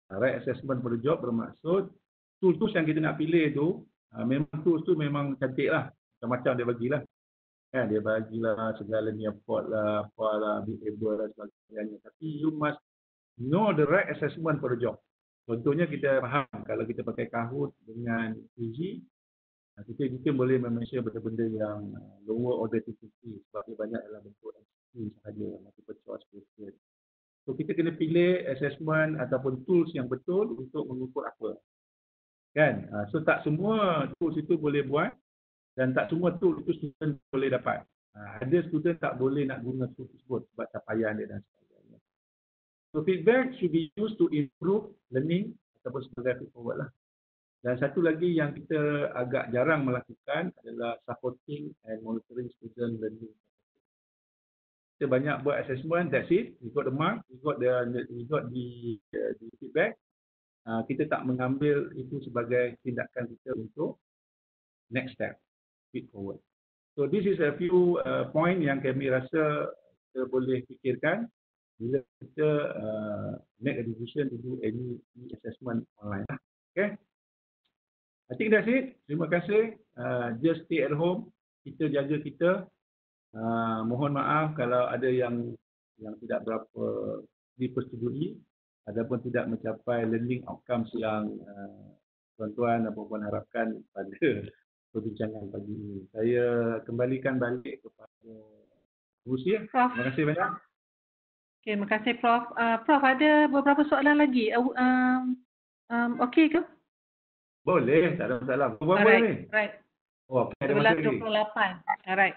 Right assessment for the job bermaksud tools yang kita nak pilih tu, memang tools tu memang cantik lah. Macam-macam dia bagilah. Dia bagilah segala ni apport lah, apalah, behavior dan sebagainya. Tapi you must know the right assessment for the job. Contohnya kita faham kalau kita pakai Kahoot dengan PG, kita mungkin boleh memeasure benda-benda yang lower order difficulty sebab dia banyak dalam bentuk MCQ sahaja, multiple choice question. So kita kena pilih assessment ataupun tools yang betul untuk mengukur apa. Kan? So tak semua tools itu boleh buat dan tak semua tools itu student boleh dapat. Ada student tak boleh nak guna tools tersebut sebab capaian dia dan sebagainya. So feedback should be used to improve learning ataupun sebagai feed forward lah. Dan satu lagi yang kita agak jarang melakukan adalah supporting and monitoring student learning. Kita banyak buat assessment, that's it. We got the mark, we got the feedback. Kita tak mengambil itu sebagai tindakan kita untuk next step, feed forward. So this is a few point yang kami rasa kita boleh fikirkan bila kita make a decision to do any assessment online. Okay. I think that's it. Terima kasih. Just stay at home. Kita jaga kita. Mohon maaf kalau ada yang tidak berapa dipersetujui ataupun tidak mencapai learning outcomes yang tuan-tuan dan puan-puan harapkan pada perbincangan pagi ini. Saya kembalikan balik kepada Rusi. Terima kasih banyak. Okay, terima kasih Prof. Prof, ada beberapa soalan lagi. Okey ke? Boleh, tak ada masalah. Berapa ni? Right. Oh, ada masa lagi. 11.28. Alright.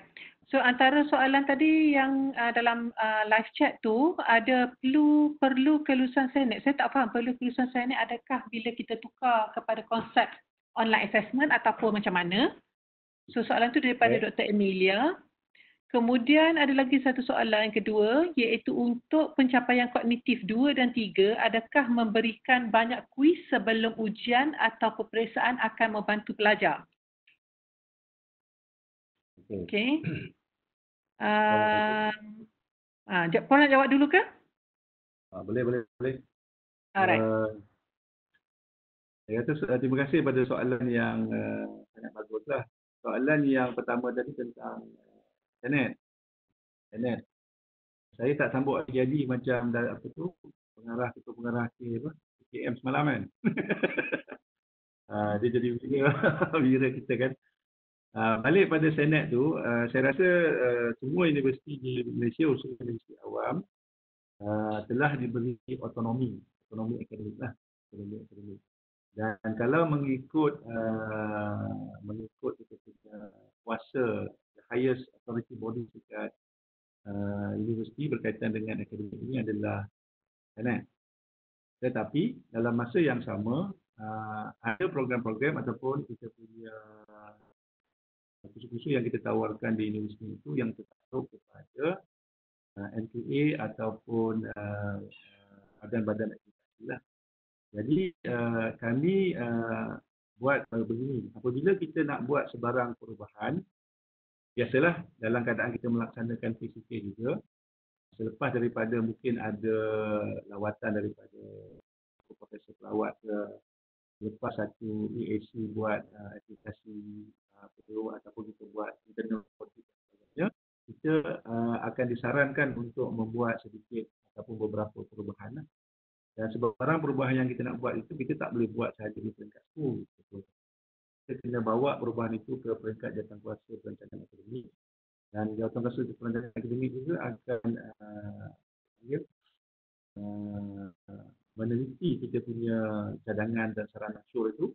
So antara soalan tadi yang dalam live chat tu ada perlu kelulusan Senet. Saya tak faham perlu kelulusan Senet adakah bila kita tukar kepada konsep online assessment ataupun macam mana? So soalan tu daripada Dr. Emilia. Kemudian ada lagi satu soalan yang kedua iaitu untuk pencapaian kognitif 2 dan 3 adakah memberikan banyak kuis sebelum ujian atau peperiksaan akan membantu pelajar? Okey. Puan nak jawab dulu ke? Boleh. Alright. Saya kata terima kasih pada soalan yang sangat baguslah. Soalan yang pertama tadi tentang Senet. Saya tak sambut jadi macam apa tu ketua pengarah KM semalam kan. Dia jadi wira kita kan. Balik pada Senet tu, saya rasa semua universiti di Malaysia, khususnya universiti awam, telah diberi otonomi akademik lah. Dan kalau mengikut kita punya kuasa the highest authority body dekat universiti berkaitan dengan akademik ini adalah Senet. Tetapi dalam masa yang sama ada program-program ataupun kita punya kursus-kursus yang kita tawarkan di universiti itu yang tertakluk kepada NTA ataupun badan-badan akreditasi lah. Jadi kami buat begini, apabila kita nak buat sebarang perubahan, biasalah dalam keadaan kita melaksanakan PCK juga, selepas daripada mungkin ada lawatan daripada profesor pelawat ke, lepas satu EAC buat aplikasi perlu ataupun kita buat internal audit dan sebagainya, kita akan disarankan untuk membuat sedikit ataupun beberapa perubahan. Dan sebarang perubahan yang kita nak buat itu, kita tak boleh buat sahaja di peringkat school. Kita kena bawa perubahan itu ke peringkat jawatankuasa perancangan akademik. Dan jawatankuasa perancangan akademik juga akan meneliti kita punya cadangan dan saran masyur itu.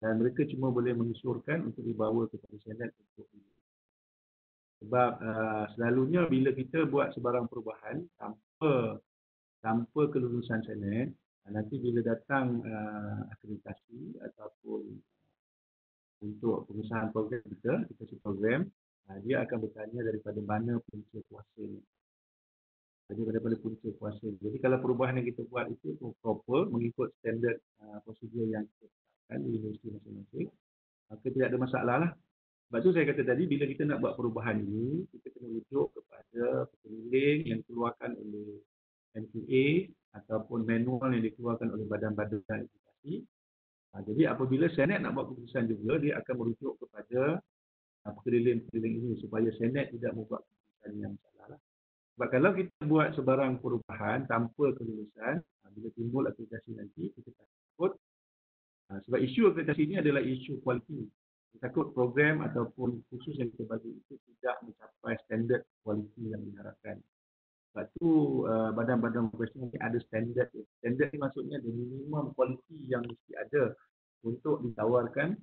Dan mereka cuma boleh mengusulkan untuk dibawa kepada Senet untuk sebab selalunya bila kita buat sebarang perubahan tanpa kelulusan Senet, nanti bila datang akreditasi ataupun untuk pengusahaan program kita program, dia akan bertanya daripada mana punca kuasanya. Daripada punca kuasa. Jadi kalau perubahan yang kita buat itu proper, mengikut standard prosedur yang kita tetapkan di universiti masing-masing, maka tidak ada masalah lah. Sebab tu saya kata tadi, bila kita nak buat perubahan ini, kita kena rujuk kepada pemiling yang dikeluarkan oleh NTA ataupun manual yang dikeluarkan oleh badan-badan akreditasi. Jadi apabila Senet nak buat keputusan juga, dia akan merujuk kepada pekeliling-pekeliling ini supaya Senet tidak membuat keputusan yang salah. Sebab kalau kita buat sebarang perubahan tanpa kelulusan, bila timbul akreditasi nanti, kita takut. Sebab isu akreditasi ini adalah isu kualiti. Kita takut program ataupun kursus yang kita bagi itu tidak mencapai standard kualiti yang diharapkan. Sebab tu badan-badan profesional ada standard. Standard ni maksudnya ada minimum kualiti yang mesti ada untuk ditawarkan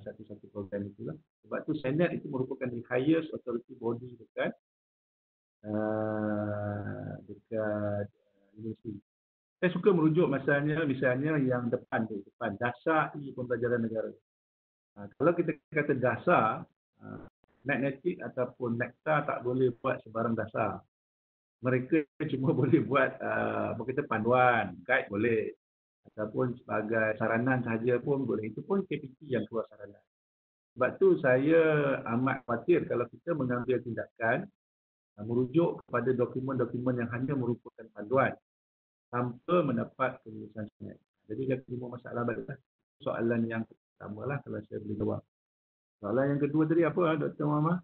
satu-satu program itulah. Sebab tu Senet itu merupakan the highest authority body dekat universiti. Saya suka merujuk misalnya yang depan dasar pembelajaran negara. Kalau kita kata dasar, magnetik ataupun nektar tak boleh buat sebarang dasar. Mereka cuma boleh buat kita panduan, guide boleh. Ataupun sebagai saranan sahaja pun boleh. Itu pun KPT yang keluar saranan. Sebab tu saya amat khawatir kalau kita mengambil tindakan merujuk kepada dokumen-dokumen yang hanya merupakan panduan tanpa mendapat kelulusan syariat. Jadi ada 5 masalah baliklah. Soalan yang pertama lah kalau saya boleh jawab. Soalan yang kedua tadi apa Dr. Muhammad?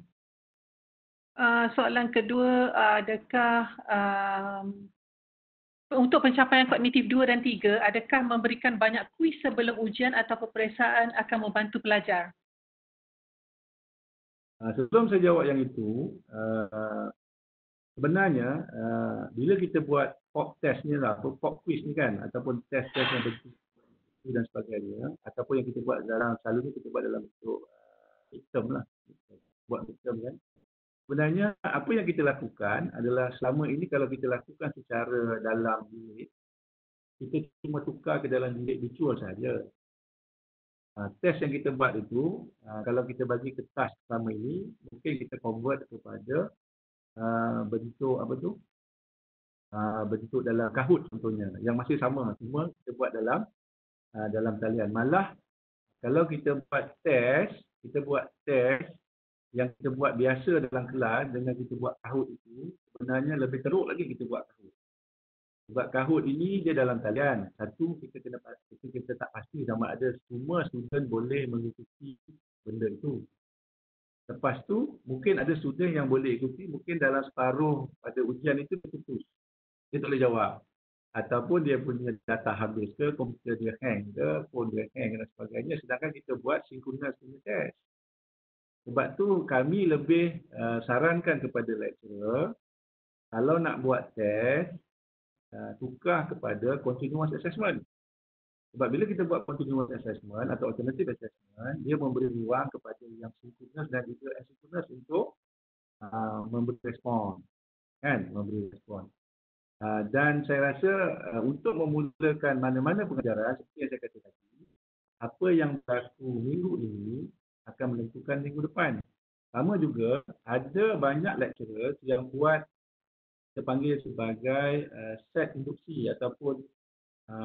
Soalan kedua, adakah untuk pencapaian kognitif 2 dan 3, adakah memberikan banyak kuis sebelum ujian atau peperiksaan akan membantu pelajar? Sebelum saya jawab yang itu, sebenarnya bila kita buat pop test ni lah, pop quiz ni kan, ataupun test-test yang bentuk dan sebagainya, ataupun yang kita buat selalunya kita buat dalam bentuk sistem lah, buat sistem kan. Sebenarnya apa yang kita lakukan adalah selama ini kalau kita lakukan secara dalam bilik, kita cuma tukar ke dalam bilik virtual saja. Test yang kita buat itu, kalau kita bagi kertas selama ini, mungkin kita convert kepada bentuk bentuk dalam Kahoot contohnya, yang masih sama, cuma kita buat dalam talian. Malah kalau kita buat test yang kita buat biasa dalam kelas dengan kita buat Kahoot itu, sebenarnya lebih teruk lagi kita buat Kahoot. Sebab Kahoot ini dia dalam talian. Satu, kita tak pasti sama ada semua student boleh mengikuti benda itu. Lepas tu, mungkin ada student yang boleh ikuti, mungkin dalam separuh pada ujian itu dia putus. Dia tak boleh jawab. Ataupun dia punya data habis ke, komputer dia hang ke, phone dia hang dan sebagainya. Sedangkan kita buat synchronous punya test. Sebab tu kami lebih sarankan kepada lecturer, kalau nak buat test, tukar kepada continuous assessment. Sebab bila kita buat continuous assessment atau alternative assessment, dia memberi ruang kepada yang synchronous dan juga asynchronous untuk memberi respon. Kan? Memberi respon. Dan saya rasa untuk memulakan mana-mana pengajaran, seperti yang saya kata tadi, apa yang berlaku minggu ini akan menentukan minggu depan. Sama juga, ada banyak lecturer yang buat kita panggil sebagai set induksi ataupun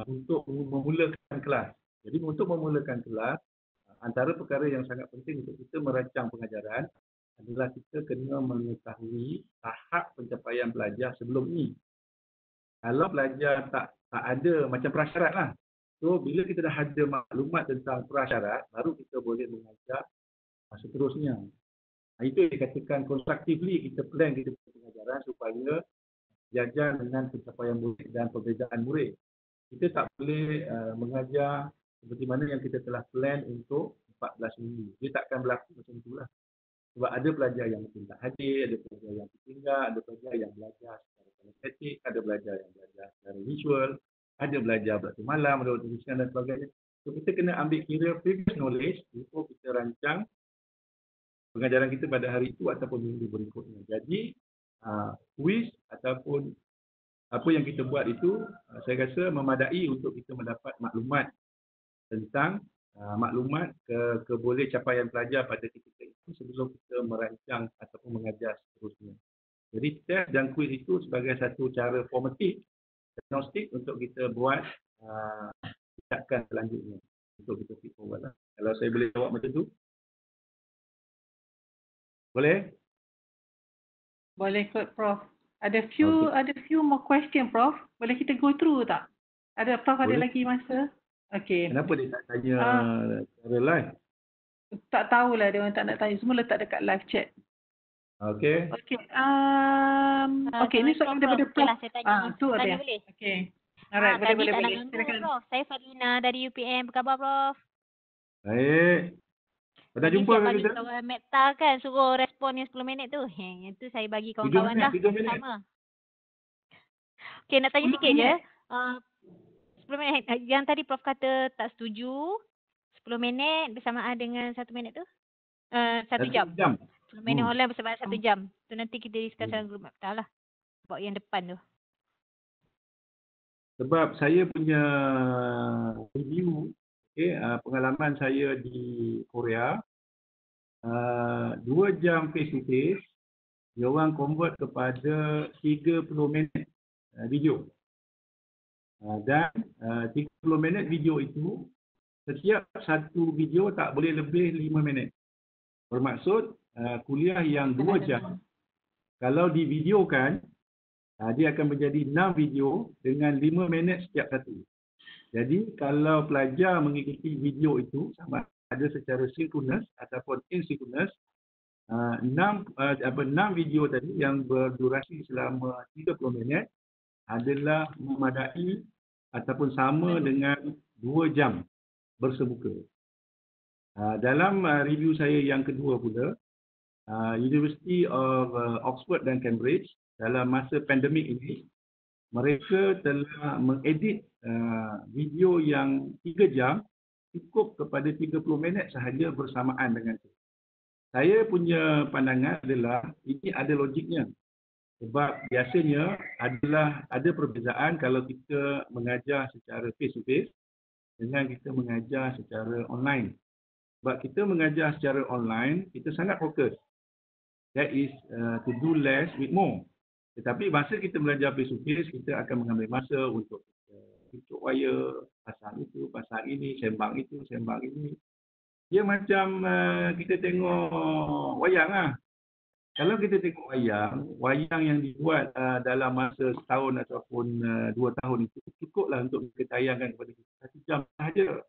untuk memulakan kelas. Jadi untuk memulakan kelas, antara perkara yang sangat penting untuk kita merancang pengajaran adalah kita kena mengetahui tahap pencapaian pelajar sebelum ini. Kalau pelajar tak ada macam prasyarat lah. So bila kita dah ada maklumat tentang prasyarat, baru kita boleh mengajar seterusnya. Itu yang dikatakan constructively kita plan kita pengajaran supaya jajar dengan pencapaian murid dan perbezaan murid. Kita tak boleh mengajar seperti mana yang kita telah plan untuk 14 minggu. Dia takkan berlaku macam itulah. Sebab ada pelajar yang mungkin tak hadir, ada pelajar yang tertinggal, ada pelajar yang belajar secara kinestetik, ada pelajar yang belajar secara visual, ada belajar waktu malam, ada waktu siang dan sebagainya. So kita kena ambil kira previous knowledge untuk kita rancang pengajaran kita pada hari itu ataupun minggu berikutnya. Jadi quiz ataupun apa yang kita buat itu saya rasa memadai untuk kita mendapat maklumat tentang maklumat keboleh capaian pelajar pada ketika itu sebelum kita merancang ataupun mengajar seterusnya. Jadi test dan quiz itu sebagai satu cara formatif diagnostik untuk kita buat tindakan selanjutnya untuk kita fit forward lah. Kalau saya boleh jawab macam tu. Boleh? Boleh kot Prof. Ada few more question Prof. Boleh kita go through tak? Ada Prof boleh. Ada lagi masa? Okey. Kenapa dia tak tanya secara live? Tak tahulah dia orang tak nak tanya. Semua letak dekat live chat. Okey. Okey. Okey, ini soalan daripada Prof. Saya tanya. Tu ada. Boleh? Okey. Alright, boleh. Silakan. Prof. Saya Fadlina dari UPM. Apa khabar Prof? Baik. Dah jumpa ke kita? Kawan Meta kan suruh respon yang 10 minit tu. Itu saya bagi kawan-kawan dah. 3 minit. Sama. Okey, nak tanya sikit je. 10 minit. Yang tadi Prof kata tak setuju. 10 minit bersamaan dengan 1 minit tu? 1 jam. 10 minit online bersamaan 1 jam. Tu nanti kita discuss dalam grup Meta lah. Buat yang depan tu. Sebab saya punya review, pengalaman saya di Korea, 2 jam face to face, dia orang convert kepada 30 minit video. Dan 30 minit video itu, setiap satu video tak boleh lebih 5 minit. Bermaksud kuliah yang 2 jam, kalau divideokan, dia akan menjadi 6 video dengan 5 minit setiap satu. Jadi kalau pelajar mengikuti video itu sama ada secara sinkronus ataupun insinkronus, 6 video tadi yang berdurasi selama 30 minit adalah memadai ataupun sama dengan 2 jam bersemuka. Dalam review saya yang kedua pula, University of Oxford dan Cambridge dalam masa pandemik ini, mereka telah mengedit video yang 3 jam cukup kepada 30 minit sahaja bersamaan dengan itu. Saya punya pandangan adalah ini ada logiknya. Sebab biasanya ada perbezaan kalau kita mengajar secara face to face dengan kita mengajar secara online. Sebab kita mengajar secara online, kita sangat fokus. That is to do less with more. Tetapi masa kita belajar face to face, kita akan mengambil masa untuk tutup wire, pasang itu, pasang ini, sembang itu, sembang ini. Dia macam kita tengok wayang lah. Kalau kita tengok wayang yang dibuat dalam masa setahun ataupun 2 tahun itu, cukuplah untuk kita tayangkan kepada kita 1 jam sahaja.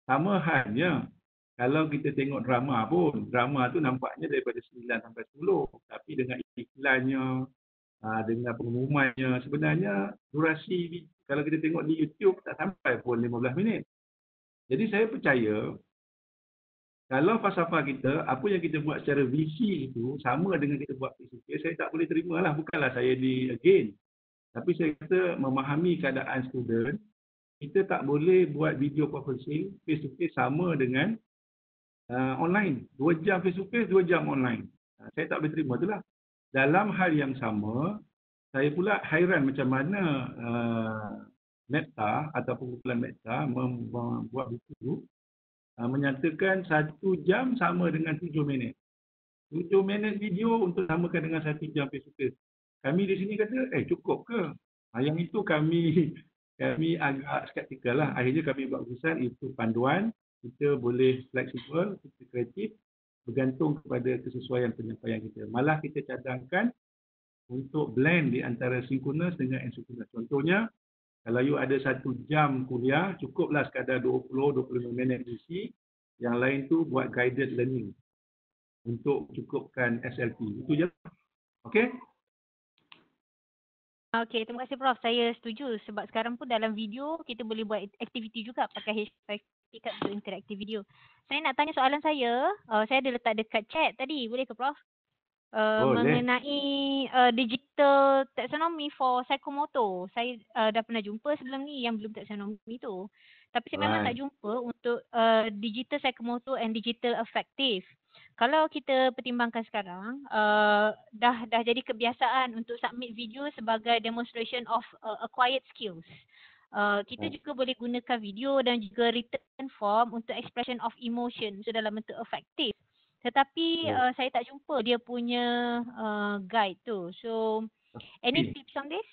Sama halnya, kalau kita tengok drama pun, drama tu nampaknya daripada 9 sampai 10. Tapi dengan iklannya, dengan pengumumannya, sebenarnya durasi, kalau kita tengok di YouTube, tak sampai pun 15 minit. Jadi saya percaya, kalau falsafah kita, apa yang kita buat secara VC itu, sama dengan kita buat face-to-face, saya tak boleh terima lah. Bukanlah saya di again. Tapi saya kata memahami keadaan student, kita tak boleh buat video conferencing face-to-face sama dengan online. 2 jam face-to-face, 2 jam online. Saya tak boleh terima itulah. Dalam hal yang sama, saya pula hairan macam mana Meta ataupun kumpulan Meta membuat buku menyatakan 1 jam sama dengan 7 minit. 7 minit video untuk samakan dengan 1 jam face-to-face. Kami di sini kata, cukup ke? Yang itu kami agak skeptikal lah. Akhirnya kami buat keputusan itu panduan, kita boleh fleksibel, kita kreatif, bergantung kepada kesesuaian penyampaian kita. Malah kita cadangkan untuk blend di antara sinkronus dengan asinkronus. Contohnya, kalau you ada 1 jam kuliah, cukuplah sekadar 20-25 minit isi, yang lain tu buat guided learning untuk cukupkan SLP. Itu je. Okey? Okey, terima kasih Prof. Saya setuju sebab sekarang pun dalam video kita boleh buat aktiviti juga pakai H5P Card untuk interaktif video. Saya nak tanya soalan saya ada letak dekat chat tadi, boleh ke Prof? Mengenai digital taxonomy for psychomotor. Saya dah pernah jumpa sebelum ni yang belum taxonomy tu. Tapi saya memang tak jumpa untuk digital psychomotor and digital affective. Kalau kita pertimbangkan sekarang, dah jadi kebiasaan untuk submit video sebagai demonstration of acquired skills. Kita juga boleh gunakan video dan juga written form untuk expression of emotion dalam bentuk affective. Tetapi saya tak jumpa dia punya guide tu. So, any tips on this?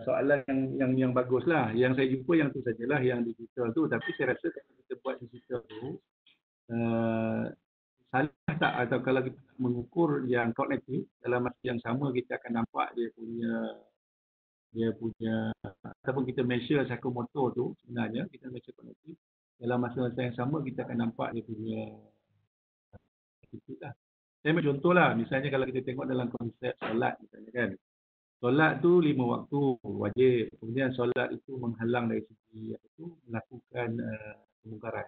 Soalan yang baguslah. Yang saya jumpa yang tu sajalah, yang digital tu. Tapi saya rasa kalau kita buat digital tu, salah tak atau kalau kita mengukur yang kognitif, dalam masa yang sama kita akan nampak dia punya ataupun kita measure psychomotor tu, sebenarnya kita measure kognitif. Dalam masa yang sama kita akan nampak dia punya attitude lah. Saya ambil contoh lah, misalnya kalau kita tengok dalam konsep solat misalnya kan. Solat tu 5 waktu wajib. Kemudian solat itu menghalang dari segi melakukan kemungkaran.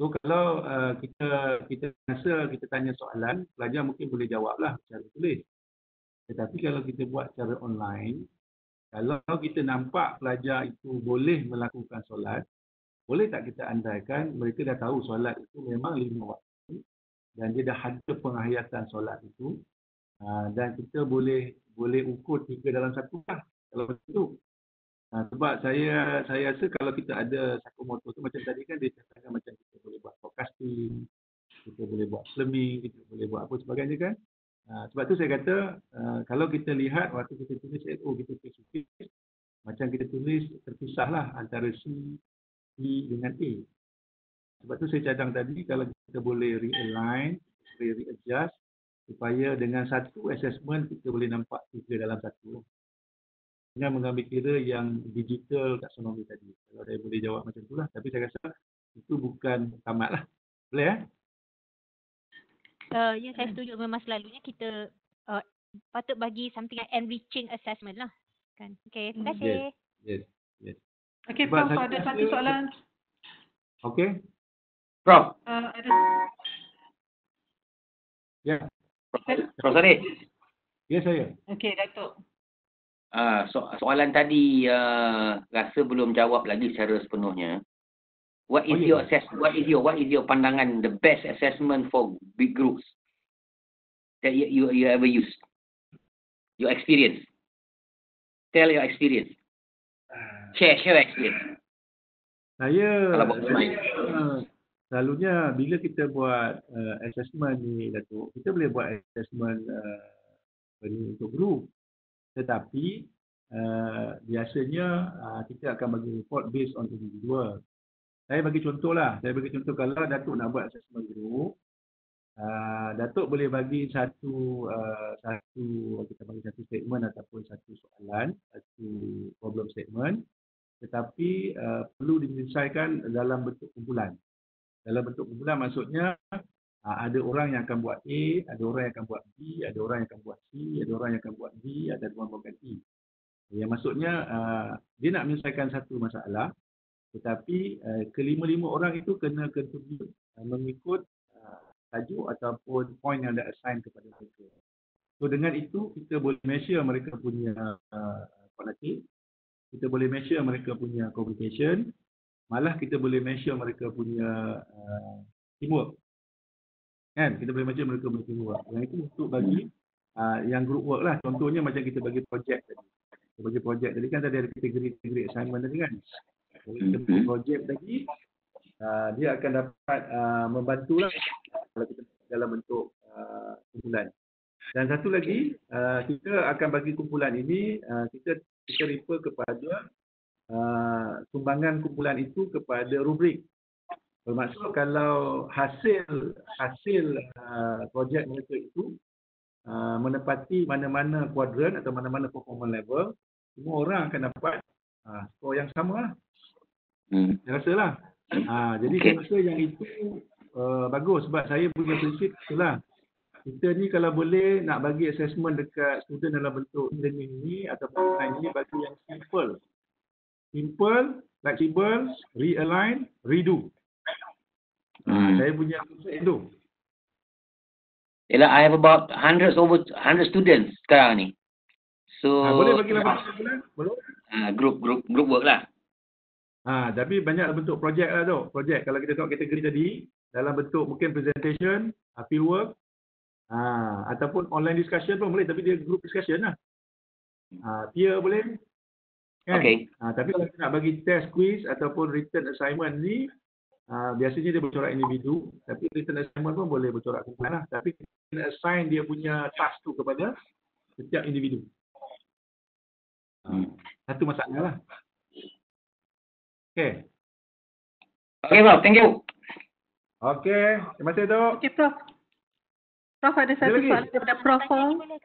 So kalau kita rasa kita tanya soalan, pelajar mungkin boleh jawablah secara tulis. Tetapi kalau kita buat secara online, kalau kita nampak pelajar itu boleh melakukan solat, boleh tak kita andaikan mereka dah tahu solat itu memang 5 waktu dan dia dah ada penghayatan solat itu Dan kita boleh ukur 3 dalam 1 lah kalau macam tu. Sebab saya rasa kalau kita ada Sakamoto tu macam tadi kan dia cakap macam kita boleh buat forecasting, kita boleh buat filming, kita boleh buat apa sebagainya kan. Sebab tu saya kata kalau kita lihat waktu kita tulis kita spesifik macam kita tulis terpisah lah antara C, E dengan A. Sebab tu saya cadang tadi kalau kita boleh realign, boleh readjust supaya dengan satu assessment kita boleh nampak 3 dalam 1. Dengan mengambil kira yang digital taksonomi tadi. Kalau saya boleh jawab macam itulah. Tapi saya rasa itu bukan tamat lah. Boleh Ya, saya setuju. Memang selalunya kita patut bagi something like enriching assessment lah. Kan? Okay, terima kasih. Yes. Okay, Prof, ada satu soalan. Okay. Prof. Ada. Ya. Prof Sarif. Ya, saya. Okay, Datuk. Soalan tadi rasa belum jawab lagi secara sepenuhnya. What is your pandangan the best assessment for big groups that you ever used? Your experience. Tell your experience. Share experience. Saya kalau buat selalunya bila kita buat assessment ni Datuk, kita boleh buat assessment untuk group. Tetapi biasanya kita akan bagi report based on individual. Saya bagi contoh kalau Datuk nak buat assessment group, Datuk boleh bagi satu kita bagi satu statement ataupun satu soalan, satu problem statement, tetapi perlu diselesaikan dalam bentuk kumpulan. Dalam bentuk kumpulan maksudnya ada orang yang akan buat A, ada orang yang akan buat B, ada orang yang akan buat C, ada orang yang akan buat D, ada orang yang buat E. Yang maksudnya dia nak menyelesaikan satu masalah, tetapi kelima-lima orang itu kena contribute mengikut tajuk ataupun point yang ada assign kepada mereka. So dengan itu kita boleh measure mereka punya quality, kita boleh measure mereka punya communication, malah kita boleh measure mereka punya teamwork. Kan? Kita boleh measure mereka punya teamwork. Yang itu untuk bagi yang group work lah. Contohnya macam kita bagi projek tadi. Kita bagi projek tadi kan tadi ada kategori assignment tadi kan. Jadi kita bagi projek tadi, dia akan dapat membantulah kalau kita dalam bentuk kumpulan. Dan satu lagi, kita akan bagi kumpulan ini, kita refer kepada sumbangan kumpulan itu kepada rubrik. Bermaksud kalau hasil projek mereka itu menepati mana-mana kuadran atau mana-mana performance level, semua orang akan dapat skor yang sama lah. Saya rasa lah. Jadi saya rasa yang itu bagus sebab saya punya prinsip itulah. Kita ni kalau boleh nak bagi assessment dekat student dalam bentuk learning ni ataupun online ni bagi yang simple, flexible, realign, redo. Saya punya prinsip itu. Yalah, I have about 100 students sekarang ni. So boleh bagi 8 bulan? Boleh. Group work lah. Tapi banyak bentuk projek lah tu. Projek kalau kita tengok kategori tadi dalam bentuk mungkin presentation, field work, ataupun online discussion pun boleh, tapi dia group discussion lah. Peer boleh. Kan? Okay. Tapi kalau kita nak bagi test quiz ataupun written assignment ni, biasanya dia bercorak individu, tapi written assignment pun boleh bercorak kumpulan lah. Tapi kita assign dia punya task tu kepada setiap individu. Satu masalah lah. Okay. Okay, Prof. Thank you. Okay. Terima kasih, Dok. Okay, Prof. Prof ada satu soalan daripada Prof.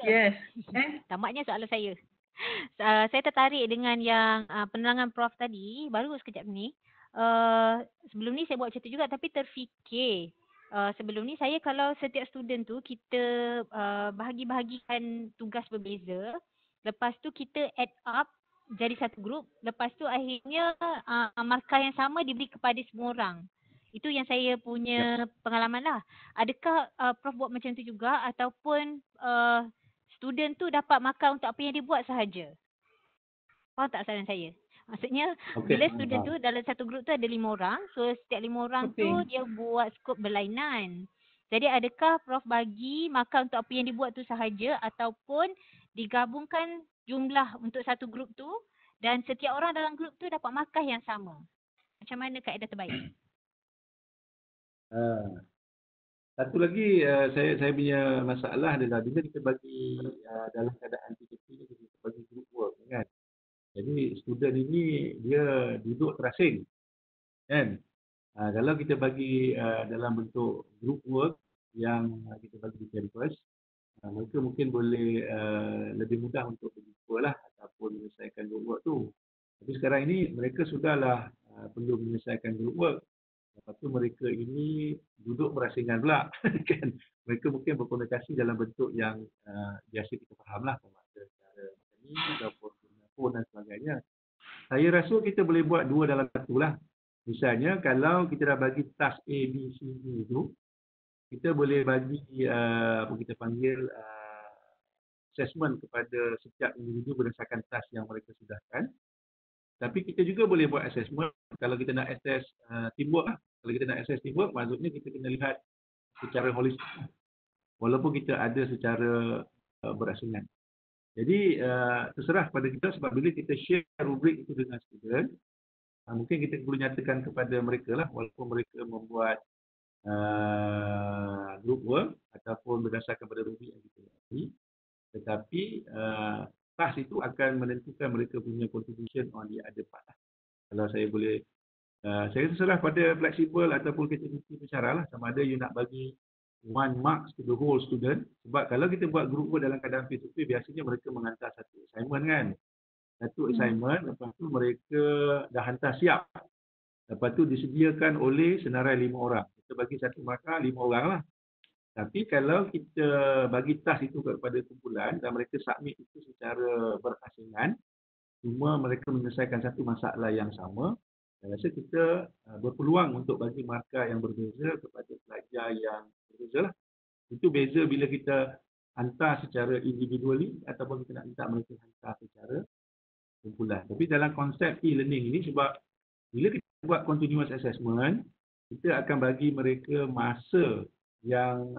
Yes. Tamatnya soalan saya. Saya tertarik dengan yang penerangan Prof tadi, baru sekejap ni. Sebelum ni saya buat macam tu juga tapi terfikir. Sebelum ni saya kalau setiap student tu kita bahagi-bahagikan tugas berbeza. Lepas tu kita add up jadi satu grup. Lepas tu akhirnya markah yang sama diberi kepada semua orang. Itu yang saya punya pengalaman lah. Adakah Prof buat macam tu juga ataupun student tu dapat markah untuk apa yang dia buat sahaja? Faham tak saran saya? Maksudnya bila student tu dalam satu grup tu ada 5 orang. So setiap 5 orang tu dia buat skop berlainan. Jadi adakah Prof bagi markah untuk apa yang dibuat tu sahaja ataupun digabungkan jumlah untuk satu grup tu dan setiap orang dalam grup tu dapat markah yang sama? Macam mana kaedah terbaik? Satu lagi saya punya masalah adalah bila kita bagi dalam keadaan PKP ni kita bagi group work kan. Jadi student ini dia duduk terasing kan. Kalau kita bagi dalam bentuk group work yang kita bagi di kampus, mereka mungkin boleh lebih mudah untuk berjumpa lah ataupun menyelesaikan group work tu. Tapi sekarang ini mereka sudahlah perlu menyelesaikan group work. Lepas tu mereka ini duduk berasingan pula kan. Mereka mungkin berkomunikasi dalam bentuk yang biasa kita faham lah, sama ada cara macam ni ataupun telefon dan sebagainya. Saya rasa kita boleh buat dua dalam satu lah. Misalnya kalau kita dah bagi task A, B, C, D tu, kita boleh bagi apa kita panggil assessment kepada setiap individu berdasarkan task yang mereka sudahkan. Tapi kita juga boleh buat assessment kalau kita nak assess teamwork lah. Kalau kita nak assess teamwork, maksudnya kita kena lihat secara holistik. Walaupun kita ada secara berasingan. Jadi terserah pada kita sebab bila kita share rubrik itu dengan student, mungkin kita perlu nyatakan kepada mereka lah walaupun mereka membuat group work ataupun berdasarkan pada rubrik yang kita bagi. Tetapi task itu akan menentukan mereka punya contribution on the other part lah. Kalau saya boleh, saya terserah pada fleksibel ataupun kita mesti bercara lah sama ada you nak bagi 1 marks to the whole student. Sebab kalau kita buat group work dalam keadaan face-to-face, biasanya mereka menghantar satu assignment kan. Satu assignment, lepas tu mereka dah hantar siap. Lepas tu disediakan oleh senarai 5 orang. Kita bagi satu markah 5 orang lah. Tapi kalau kita bagi task itu kepada kumpulan dan mereka submit itu secara berasingan, cuma mereka menyelesaikan satu masalah yang sama, saya rasa kita berpeluang untuk bagi markah yang berbeza kepada pelajar yang berbeza lah. Itu beza bila kita hantar secara individually ataupun kita nak minta mereka hantar secara kumpulan. Tapi dalam konsep e-learning ini, sebab bila kita buat continuous assessment, kita akan bagi mereka masa yang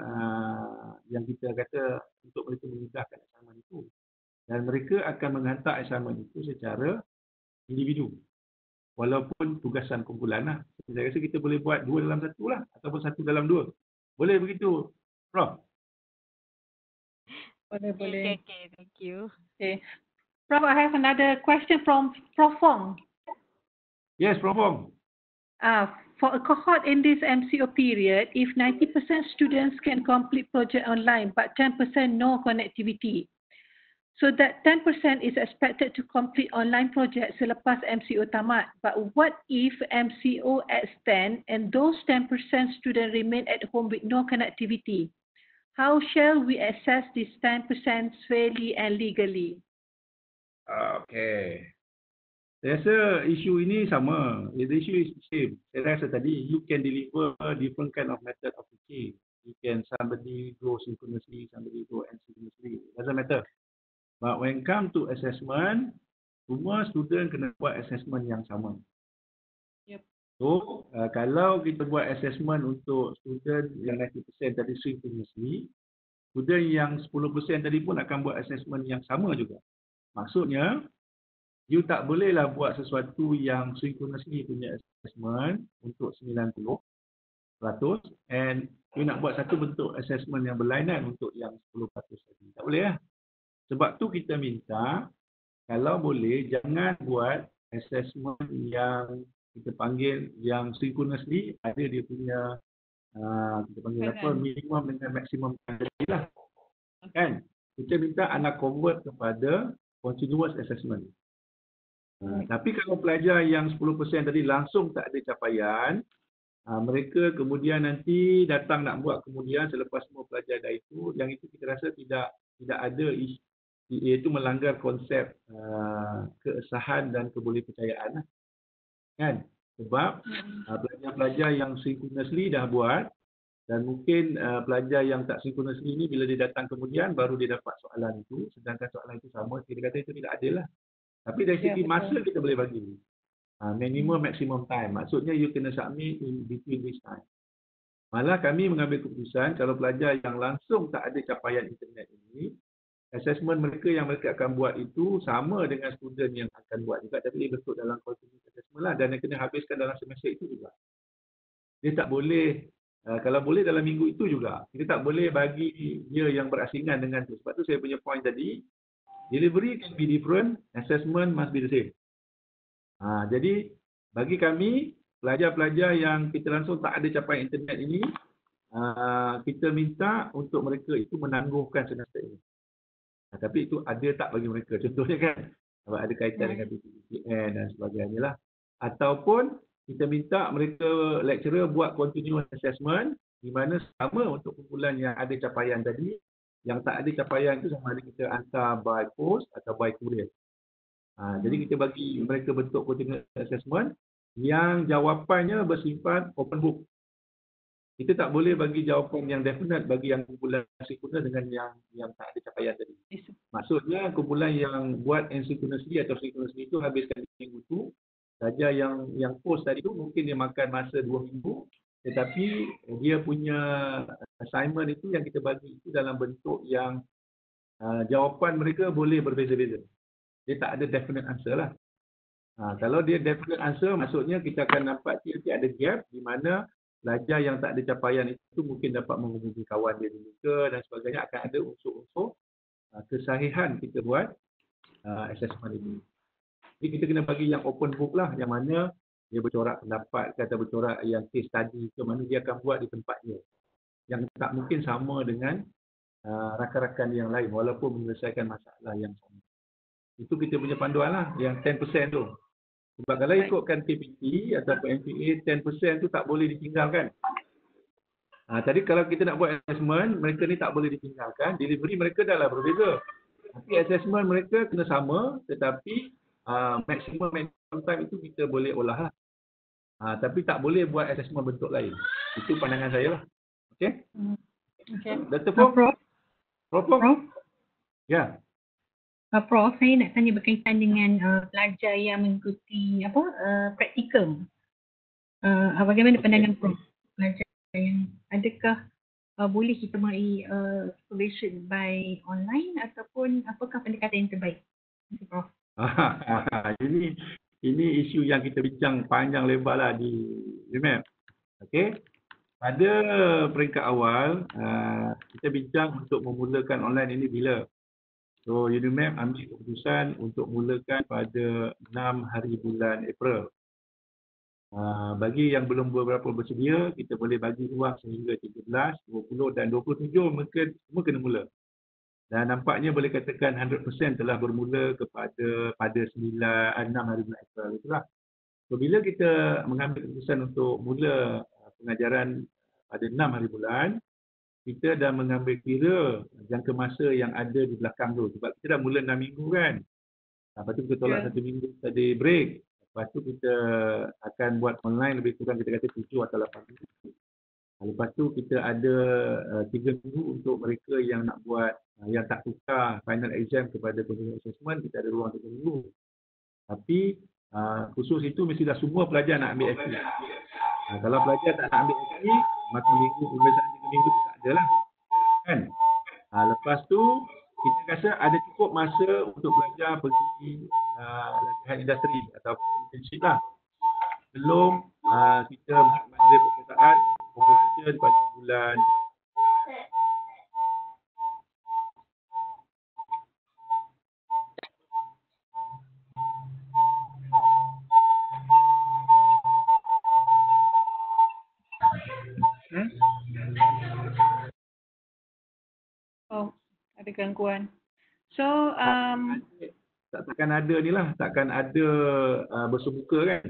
kita kata untuk mereka memudahkan assignment itu. Dan mereka akan menghantar assignment itu secara individu. Walaupun tugasan kumpulan lah. Saya rasa kita boleh buat 2 dalam 1 lah. Ataupun 1 dalam 2. Boleh begitu, Prof? Boleh. Okay, thank you. Okay. Prof, I have another question from Prof Fong. Yes, Prof Fong. For a cohort in this MCO period, if 90% students can complete project online but 10% no connectivity, so that 10% is expected to complete online project selepas MCO tamat. But what if MCO extend and those 10% students remain at home with no connectivity? How shall we assess this 10% fairly and legally? Okay. Saya rasa isu ini sama. The issue is the same. Saya rasa tadi you can deliver a different kind of method of teaching. You can somebody go synchronously, somebody go asynchronously. Doesn't matter. But when come to assessment, semua student kena buat assessment yang sama. Yep. So, kalau kita buat assessment untuk student yang 90% tadi synchronously, student yang 10% tadi pun akan buat assessment yang sama juga. Maksudnya, you tak bolehlah buat sesuatu yang synchronously punya assessment untuk 90% and you nak buat satu bentuk assessment yang berlainan untuk yang 10% tadi. Tak boleh lah. Sebab tu kita minta kalau boleh jangan buat assessment yang kita panggil yang synchronously ada dia punya kita panggil apa minimum dengan maksimum tadi lah. Kan? Kita minta anak convert kepada continuous assessment. Tapi kalau pelajar yang 10% tadi langsung tak ada capaian, mereka kemudian nanti datang nak buat kemudian selepas semua pelajar dah itu, yang itu kita rasa tidak ada iaitu melanggar konsep keesahan dan kebolehpercayaan lah. Kan? Sebab pelajar-pelajar yang synchronously dah buat dan mungkin pelajar yang tak synchronously ni bila dia datang kemudian baru dia dapat soalan itu, sedangkan soalan itu sama, kita kata itu tidak adil lah. Tapi dari segi masa kita boleh bagi. Minimum maximum time. Maksudnya you kena submit in between this time. Malah kami mengambil keputusan kalau pelajar yang langsung tak ada capaian internet ini, assessment mereka yang mereka akan buat itu sama dengan student yang akan buat juga, tapi dia bentuk dalam continuous assessment lah, dan yang kena habiskan dalam semester itu juga. Dia tak boleh, kalau boleh dalam minggu itu juga. Kita tak boleh bagi dia yang berasingan dengan tu. Sebab tu saya punya point tadi, delivery can be different, assessment must be the same. Jadi bagi kami, pelajar-pelajar yang kita langsung tak ada capaian internet ini, kita minta untuk mereka itu menangguhkan semester ini. Tapi itu ada tak bagi mereka? Contohnya kan, ada kaitan dengan PPN dan sebagainya lah. Ataupun kita minta mereka lecturer buat continuous assessment di mana sama untuk kumpulan yang ada capaian tadi, yang tak ada capaian itu sama ada kita hantar by post atau by courier. Jadi kita bagi mereka bentuk continuous assessment yang jawapannya bersifat open book. Kita tak boleh bagi jawapan yang definite bagi yang kumpulan synchronous dengan yang tak ada capaian tadi. Maksudnya kumpulan yang buat asynchronously atau synchronously itu habiskan minggu itu, saja yang post tadi tu mungkin dia makan masa 2 minggu, tetapi dia punya assignment itu yang kita bagi itu dalam bentuk yang jawapan mereka boleh berbeza-beza. Dia tak ada definite answer lah. Kalau dia definite answer, maksudnya kita akan nampak ada gap di mana pelajar yang tak ada capaian itu mungkin dapat menghubungi kawan dia dulu ke dan sebagainya, akan ada unsur-unsur kesahihan kita buat assessment ini. Jadi kita kena bagi yang open book lah, yang mana dia bercorak pendapat, kata bercorak yang case study ke mana dia akan buat di tempat dia. Yang tak mungkin sama dengan rakan-rakan yang lain walaupun menyelesaikan masalah yang sama. Itu kita punya panduan lah, yang 10% tu. Sebab kalau ikutkan KPT ataupun MPA, 10% tu tak boleh ditinggalkan. Tadi kalau kita nak buat assessment, mereka ni tak boleh ditinggalkan. Delivery mereka dah lah berbeza. Tapi assessment mereka kena sama, tetapi maximum time itu kita boleh olah lah. Tapi tak boleh buat assessment bentuk lain. Itu pandangan saya lah. Okey? Okay. Dr. Prof? Prof? Ya. Prof, saya nak tanya berkaitan dengan pelajar yang mengikuti praktikum. Bagaimana pandangan Prof? Pelajar yang adakah boleh kita beri supervision by online ataupun apakah pendekatan yang terbaik? Terima kasih, Prof. Ini isu yang kita bincang panjang lebar lah di UMAP. Okey. Pada peringkat awal, kita bincang untuk memulakan online ini bila. So UNIMAP ambil keputusan untuk mulakan pada 6 hari bulan April. Bagi yang belum beberapa bersedia, kita boleh bagi ruang sehingga 17, 20 dan 27 mungkin semua kena mula. Dan nampaknya boleh katakan 100% telah bermula pada 6 hari bulan April itulah. So bila kita mengambil keputusan untuk mula pengajaran pada 6 hari bulan, kita dah mengambil kira jangka masa yang ada di belakang tu. Sebab kita dah mula 6 minggu kan. Lepas tu kita tolak 1 minggu tadi break. Lepas tu kita akan buat online lebih kurang kita kata 7 atau 8 minggu. Lepas tu kita ada 3 minggu untuk mereka yang nak buat, yang tak tukar final exam kepada continuous assessment, kita ada ruang 3 minggu. Tapi khusus itu mestilah semua pelajar nak ambil FE. Kalau pelajar tak nak ambil FE, maka pemeriksaan 3 minggu tu tak ada lah. Kan? Lepas tu, kita rasa ada cukup masa untuk pelajar pergi latihan industri atau internship lah. Belum kita buat masa perkataan competition pada bulan ada gangguan. So, takkan ada ni lah, takkan ada bersemuka kan.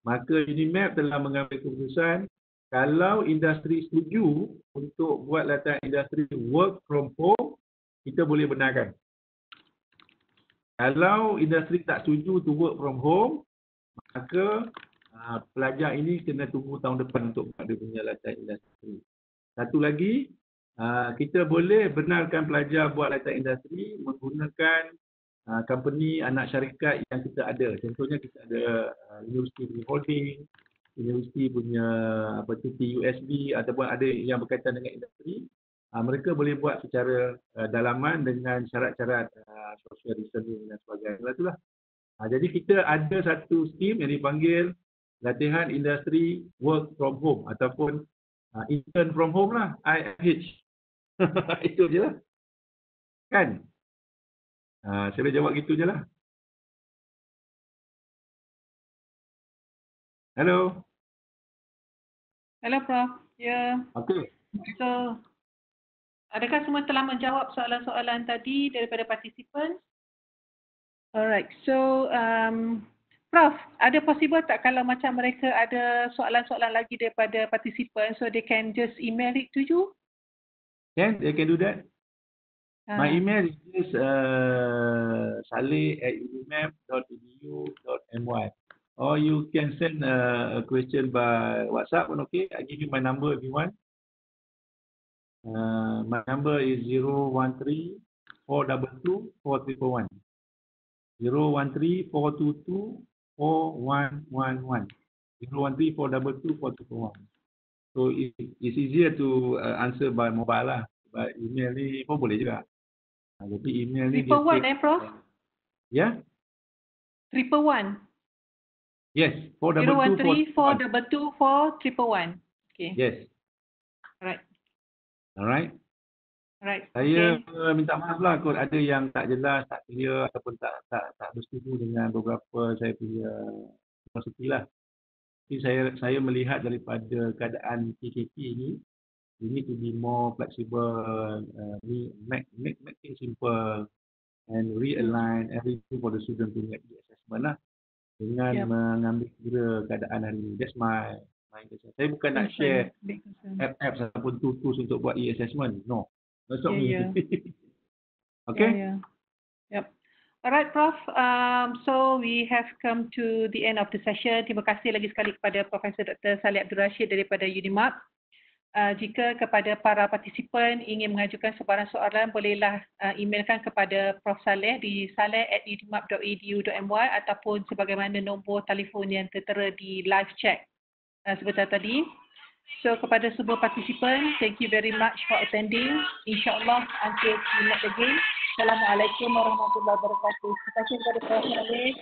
Maka UNIMAP telah mengambil keputusan kalau industri setuju untuk buat latihan industri work from home, kita boleh benarkan. Kalau industri tak setuju to work from home, maka pelajar ini kena tunggu tahun depan untuk buat dia punya latihan industri. Satu lagi, kita boleh benarkan pelajar buat latihan industri menggunakan company anak syarikat yang kita ada. Contohnya kita ada University Holding, universiti punya cuti USB ataupun ada yang berkaitan dengan industri, mereka boleh buat secara dalaman dengan syarat-syarat social distancing dan sebagainya. Itulah. Jadi kita ada satu scheme yang dipanggil latihan industri work from home ataupun intern from home lah, IFH. Itu je lah. Kan? Saya boleh jawab gitu je lah. Hello. Hello, Prof. Ya. Okey. So, adakah semua telah menjawab soalan-soalan tadi daripada partisipan? Alright. So, Prof, ada possible tak kalau macam mereka ada soalan-soalan lagi daripada partisipan, so they can just email it to you? Can, they can do that. My email is just saleh@unimap.edu.my, or you can send a question by WhatsApp pun okay. I give you my number if you want. My number is 013-422-4111. 013-422-4111. 013-422-4111. So it's easier to answer by mobile lah. By email ni pun boleh juga. Jadi email ni 111 Prof? Ya? 111. Yes, 013-422-4111. Okay. Yes. Alright. Saya minta maaf lah kalau ada yang tak jelas, tak clear ataupun tak bersetuju dengan beberapa saya punya philosophy lah. Jadi saya melihat daripada keadaan PKP ini, we need to be more flexible, make things simple and realign everything for the student to make the assessment lah dengan mengambil kira keadaan hari ini. That's my concern. Saya bukan nak share apps ataupun tools untuk buat e-assessment. No. That's not me. Okay? Yep. Alright, Prof. So we have come to the end of the session. Terima kasih lagi sekali kepada Profesor Dr. Saleh Abdul Rashid daripada UNIMAP. Jika kepada para partisipan ingin mengajukan sebarang soalan, bolehlah emailkan kepada Prof. Saleh di saleh@unimap.edu.my ataupun sebagaimana nombor telefon yang tertera di live chat sebentar tadi. So kepada semua partisipan, thank you very much for attending. InsyaAllah until we meet again. Assalamualaikum warahmatullahi wabarakatuh. Terima kasih kepada Prof. Saleh.